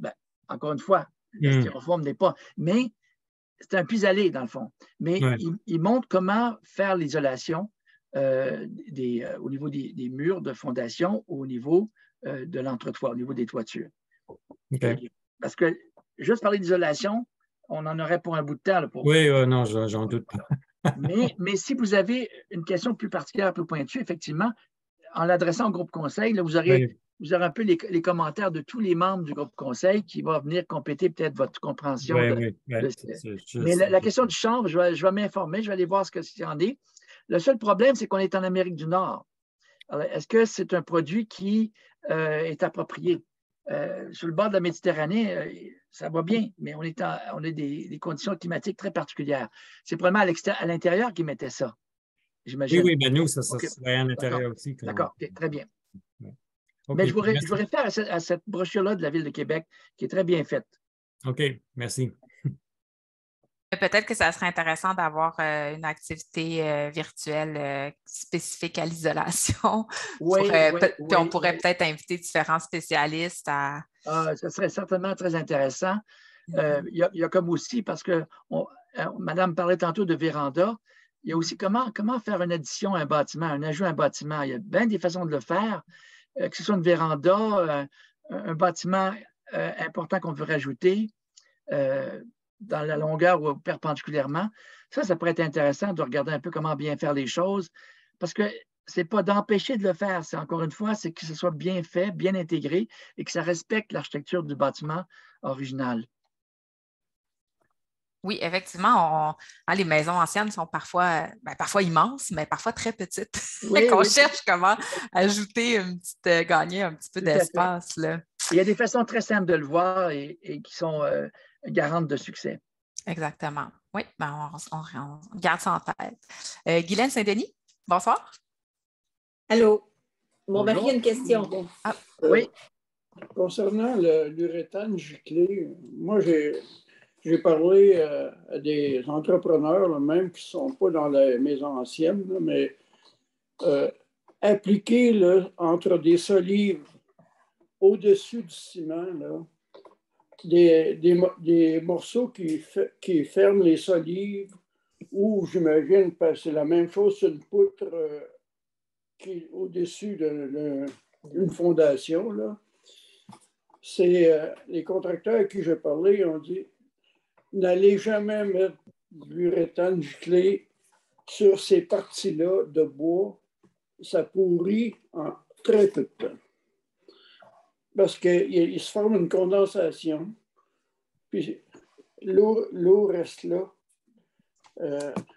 [SPEAKER 3] Encore une fois, le styrofoam n'est pas... Mais c'est un pis-aller, dans le fond. Mais il montre comment faire l'isolation au niveau des murs de fondation, au niveau de l'entretoit, au niveau des toitures.
[SPEAKER 5] Okay.
[SPEAKER 3] Parce que juste parler d'isolation, on en aurait pour un bout de temps.
[SPEAKER 5] Non, j'en doute pas.
[SPEAKER 3] mais si vous avez une question plus particulière, plus pointue, effectivement, en l'adressant au groupe conseil, là, vous aurez un peu les commentaires de tous les membres du groupe conseil qui vont venir compléter peut-être votre compréhension. Mais la question du chanvre, je vais m'informer, je vais aller voir ce qu'il y en est. Le seul problème, c'est qu'on est en Amérique du Nord. Est-ce que c'est un produit qui est approprié? Sur le bord de la Méditerranée, ça va bien, mais on a des conditions climatiques très particulières. C'est probablement à l'intérieur qu'ils mettaient ça, j'imagine.
[SPEAKER 5] Oui, mais nous, ça serait à l'intérieur aussi.
[SPEAKER 3] D'accord, très bien. Mais je vous réfère à cette brochure-là de la Ville de Québec, qui est très bien faite.
[SPEAKER 5] OK, merci.
[SPEAKER 1] Peut-être que ça serait intéressant d'avoir une activité virtuelle spécifique à l'isolation. Puis on pourrait peut-être inviter différents spécialistes à...
[SPEAKER 3] ça serait certainement très intéressant. Il y a comme aussi, parce que Madame parlait tantôt de véranda, il y a aussi comment faire une addition à un bâtiment, un ajout à un bâtiment. Il y a bien des façons de le faire, que ce soit une véranda, un bâtiment important qu'on veut rajouter, dans la longueur ou perpendiculairement. Ça pourrait être intéressant de regarder un peu comment bien faire les choses. Parce que c'est pas d'empêcher de le faire. C'est encore une fois, c'est que ce soit bien fait, bien intégré et que ça respecte l'architecture du bâtiment original.
[SPEAKER 1] Oui, effectivement, les maisons anciennes sont parfois immenses, mais parfois très petites.
[SPEAKER 3] Oui,
[SPEAKER 1] Qu'on
[SPEAKER 3] oui.
[SPEAKER 1] cherche comment ajouter gagner un petit peu d'espace.
[SPEAKER 3] Il y a des façons très simples de le voir et qui sont garantes de succès.
[SPEAKER 1] Exactement. Oui, on garde ça en tête. Guylaine Saint-Denis, bonsoir.
[SPEAKER 6] Allô. Mon
[SPEAKER 3] Bonjour.
[SPEAKER 6] mari a une question.
[SPEAKER 1] Ah.
[SPEAKER 3] Oui.
[SPEAKER 7] Concernant l'uréthane giclé, moi, j'ai parlé à des entrepreneurs, là, même qui ne sont pas dans les maisons anciennes, là, mais appliquer là, entre des solives au-dessus du ciment, là, des morceaux qui ferment les solives, ou j'imagine, c'est la même chose sur une poutre qui est au-dessus d'une fondation. Là. C'est les contracteurs à qui j'ai parlé ont dit n'allez jamais mettre de l'uréthane giclé sur ces parties-là de bois. Ça pourrit en très peu de temps. Parce qu'il se forme une condensation, puis l'eau reste là.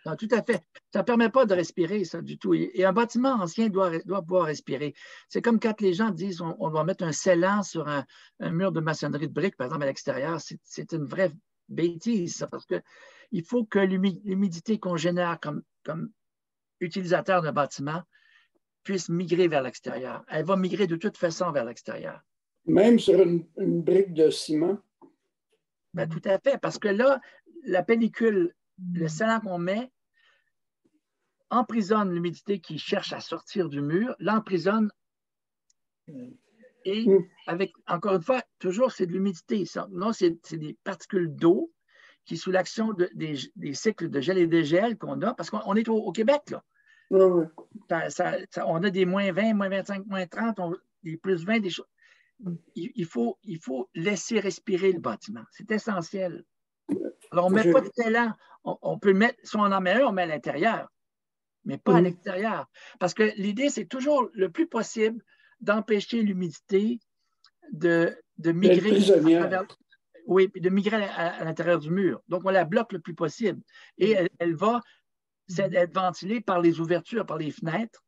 [SPEAKER 3] Non, tout à fait. Ça ne permet pas de respirer, ça, du tout. Et un bâtiment ancien doit pouvoir respirer. C'est comme quand les gens disent on doit mettre un scellant sur un mur de maçonnerie de briques, par exemple, à l'extérieur. C'est une vraie bêtise, ça, parce qu'il faut que l'humidité qu'on génère comme utilisateur d'un bâtiment puisse migrer vers l'extérieur. Elle va migrer de toute façon vers l'extérieur.
[SPEAKER 7] Même sur une brique de ciment?
[SPEAKER 3] Ben, tout à fait, parce que là, la pellicule, le scellant qu'on met emprisonne l'humidité qui cherche à sortir du mur, l'emprisonne et avec, encore une fois, toujours c'est de l'humidité. Non, c'est des particules d'eau qui, sous l'action des cycles de gel et dégel qu'on a, parce qu'on est au Québec, là.
[SPEAKER 7] Oui.
[SPEAKER 3] On a des moins 20, moins 25, moins 30, des plus 20, des choses. Il faut laisser respirer le bâtiment. C'est essentiel. Alors, on ne met pas de scellant. On peut le mettre, si on en met un, on met à l'intérieur, mais pas à l'extérieur. Parce que l'idée, c'est toujours le plus possible d'empêcher l'humidité de migrer de migrer à l'intérieur du mur. Donc, on la bloque le plus possible. Et elle va être ventilée par les ouvertures, par les fenêtres.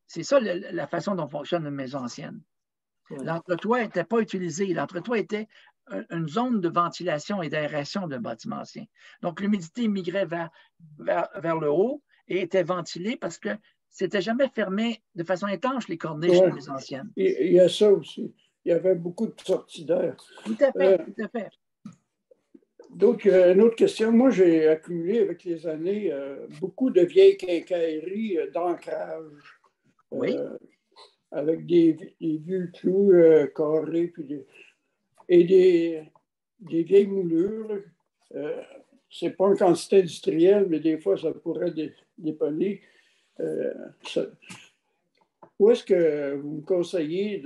[SPEAKER 3] C'est ça la façon dont fonctionne une maison ancienne. L'entretoit n'était pas utilisé. L'entretoit était une zone de ventilation et d'aération d'un bâtiment ancien. Donc, l'humidité migrait vers le haut et était ventilée parce que c'était jamais fermé de façon étanche, les corniches des maisons anciennes.
[SPEAKER 7] Il y a ça aussi. Il y avait beaucoup de sorties d'air.
[SPEAKER 3] Tout à fait, tout à fait.
[SPEAKER 7] Donc, une autre question. Moi, j'ai accumulé avec les années beaucoup de vieilles quincailleries d'ancrage.
[SPEAKER 3] Oui.
[SPEAKER 7] Avec des vieux clous carrés et des vieilles moulures. C'est pas une quantité industrielle, mais des fois, ça pourrait dépanner. Où est-ce que vous me conseillez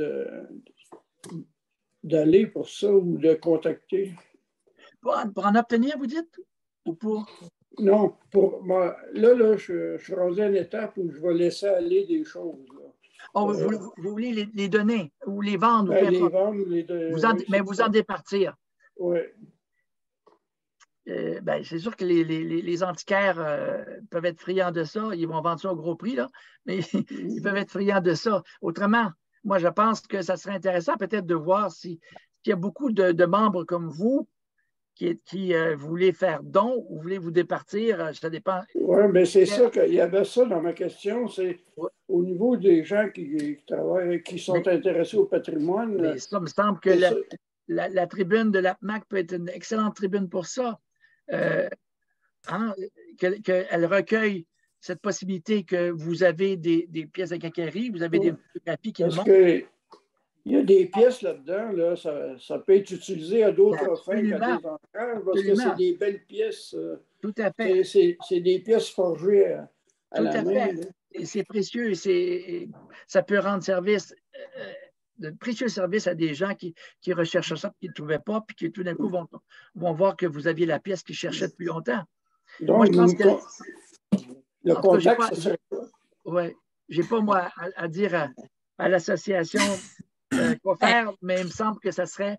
[SPEAKER 7] d'aller pour ça ou de contacter?
[SPEAKER 3] Pour en obtenir, vous dites? Ou pour?
[SPEAKER 7] Non, moi, là, je suis rendu à une étape où je vais laisser aller des choses. Là.
[SPEAKER 3] Oh, vous voulez les donner ou les vendre?
[SPEAKER 7] Les vendre ou les donner.
[SPEAKER 3] Mais vous en départir.
[SPEAKER 7] Oui.
[SPEAKER 3] C'est sûr que les antiquaires peuvent être friands de ça. Ils vont vendre ça au gros prix, là, mais ils peuvent être friands de ça. Autrement, moi, je pense que ça serait intéressant peut-être de voir s'il y a beaucoup de membres comme vous qui voulez faire don ou voulez vous départir. Ça dépend.
[SPEAKER 7] Oui, mais c'est ça qu'il y avait ça dans ma question. C'est au niveau des gens qui travaillent, qui sont intéressés au patrimoine.
[SPEAKER 3] Mais ça me semble que la tribune de l'APMAC peut être une excellente tribune pour ça. Qu'elle recueille cette possibilité que vous avez des pièces de quincaillerie, vous avez des photographies qui
[SPEAKER 7] Parce
[SPEAKER 3] montrent.
[SPEAKER 7] Il y a des pièces là-dedans, là, ça peut être utilisé à d'autres fins qu'à des ancrages, parce que c'est des belles pièces.
[SPEAKER 3] Tout à fait.
[SPEAKER 7] C'est des pièces forgées à la main.
[SPEAKER 3] Et c'est précieux. Ça peut rendre service, de précieux services à des gens qui recherchent ça, qui ne trouvaient pas, puis qui tout d'un coup vont voir que vous aviez la pièce qu'ils cherchaient depuis longtemps.
[SPEAKER 7] Donc,
[SPEAKER 3] moi, je pense
[SPEAKER 7] le contact, ça serait quoi?
[SPEAKER 3] Oui. j'ai pas, moi, à dire à l'association quoi faire, mais il me semble que ça serait,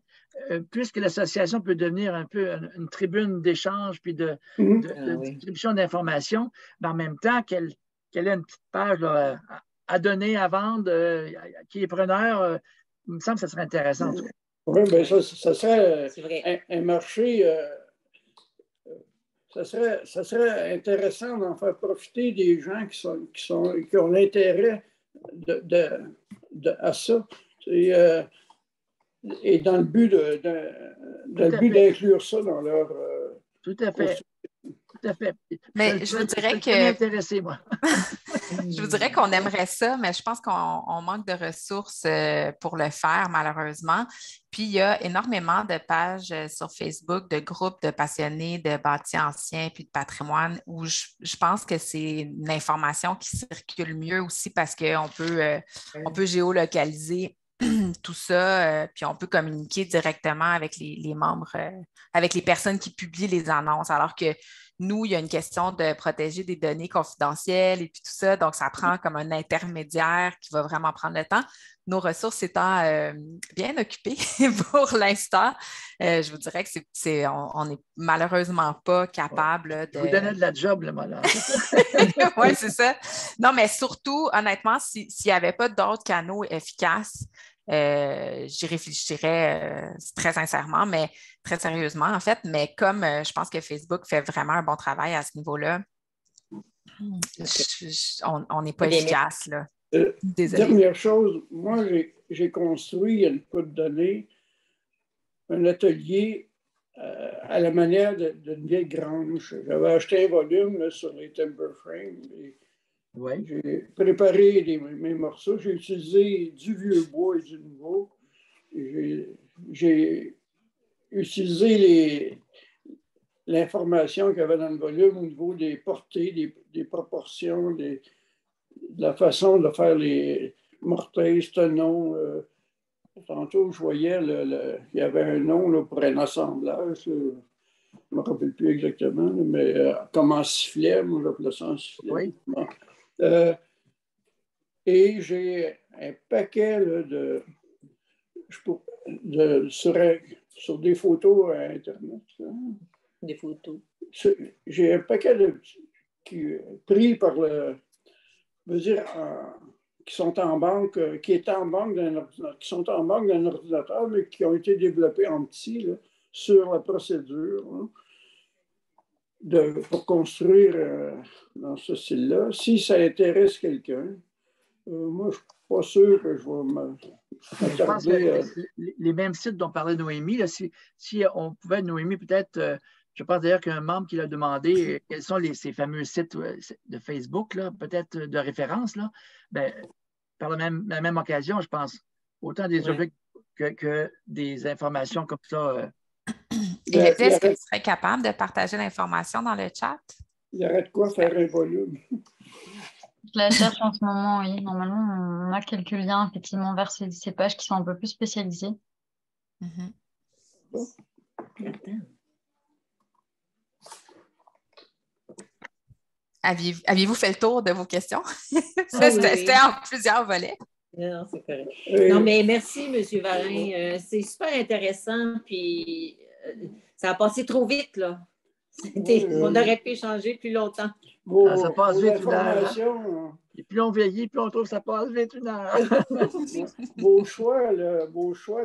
[SPEAKER 3] puisque l'association peut devenir un peu une tribune d'échange puis de distribution d'informations, mais en même temps qu'elle ait une petite page là, à donner, à vendre, qui est preneur, il me semble que ça serait intéressant.
[SPEAKER 7] Oui, bien, ça serait un marché. Ça serait intéressant d'en faire profiter des gens qui ont l'intérêt à ça. Et dans le but d'inclure ça dans leur...
[SPEAKER 3] Tout à fait. Tout à fait.
[SPEAKER 1] Mais je vous dirais que...
[SPEAKER 3] intéressé, moi.
[SPEAKER 1] Je vous dirais qu'on aimerait ça, mais je pense qu'on manque de ressources pour le faire, malheureusement. Puis, il y a énormément de pages sur Facebook, de groupes de passionnés de bâtis anciens puis de patrimoine où je pense que c'est une information qui circule mieux aussi parce qu'on peut géolocaliser tout ça, puis on peut communiquer directement avec les membres, avec les personnes qui publient les annonces, alors que nous, il y a une question de protéger des données confidentielles et puis tout ça, donc ça prend comme un intermédiaire qui va vraiment prendre le temps. Nos ressources étant bien occupées pour l'instant, je vous dirais que on n'est malheureusement pas capable de...
[SPEAKER 3] Vous donnez de la job, le malheur.
[SPEAKER 1] Oui, c'est ça. Non, mais surtout, honnêtement, s'il n'y avait pas d'autres canaux efficaces, j'y réfléchirais très sincèrement, mais très sérieusement, en fait. Mais comme je pense que Facebook fait vraiment un bon travail à ce niveau-là, on n'est pas efficace, là. Désolée.
[SPEAKER 7] Dernière chose, moi, j'ai construit, il y a une couple d'années, un atelier à la manière d'une vieille grange. J'avais acheté un volume là, sur les timber frames. J'ai préparé mes morceaux. J'ai utilisé du vieux bois et du nouveau. J'ai utilisé l'information qu'il y avait dans le volume au niveau des portées, des proportions, de la façon de faire les mortaise, tenons. Tantôt, je voyais, il y avait un nom là, pour un assemblage. Je ne me rappelle plus exactement, mais comment sifflet, moi j'appelais ça un sifflet.
[SPEAKER 3] Oui.
[SPEAKER 7] Bon. Et j'ai un paquet là, sur des photos à Internet.
[SPEAKER 6] Des photos.
[SPEAKER 7] J'ai un paquet pris par qui sont en banque, qui sont en banque d'un ordinateur, mais qui ont été développés en petit là, sur la procédure pour construire dans ce style-là. Si ça intéresse quelqu'un, moi, je ne suis pas sûr que je vais
[SPEAKER 3] je pense que les mêmes sites dont parlait Noémie, là, si on pouvait, Noémie, peut-être, je pense d'ailleurs qu'un membre qui l'a demandé quels sont ces fameux sites de Facebook, peut-être de référence, là, ben, par la même occasion, je pense, autant des objets que des informations comme ça.
[SPEAKER 1] Est-ce que tu serais capable de partager l'information dans le chat?
[SPEAKER 7] Il y aurait de quoi faire un volume.
[SPEAKER 8] Je la cherche en ce moment, oui. Normalement, on a quelques liens effectivement vers ces pages qui sont un peu plus spécialisées.
[SPEAKER 1] Aviez-vous fait le tour de vos questions? C'était en plusieurs volets.
[SPEAKER 6] Non, c'est correct. Non, mais merci, M. Varin. C'est super intéressant, puis ça a passé trop vite, là. On aurait pu échanger plus longtemps.
[SPEAKER 3] Ça passe vite une heure. Et plus on vieillit, plus on trouve que ça passe vite une heure.
[SPEAKER 7] Vos choix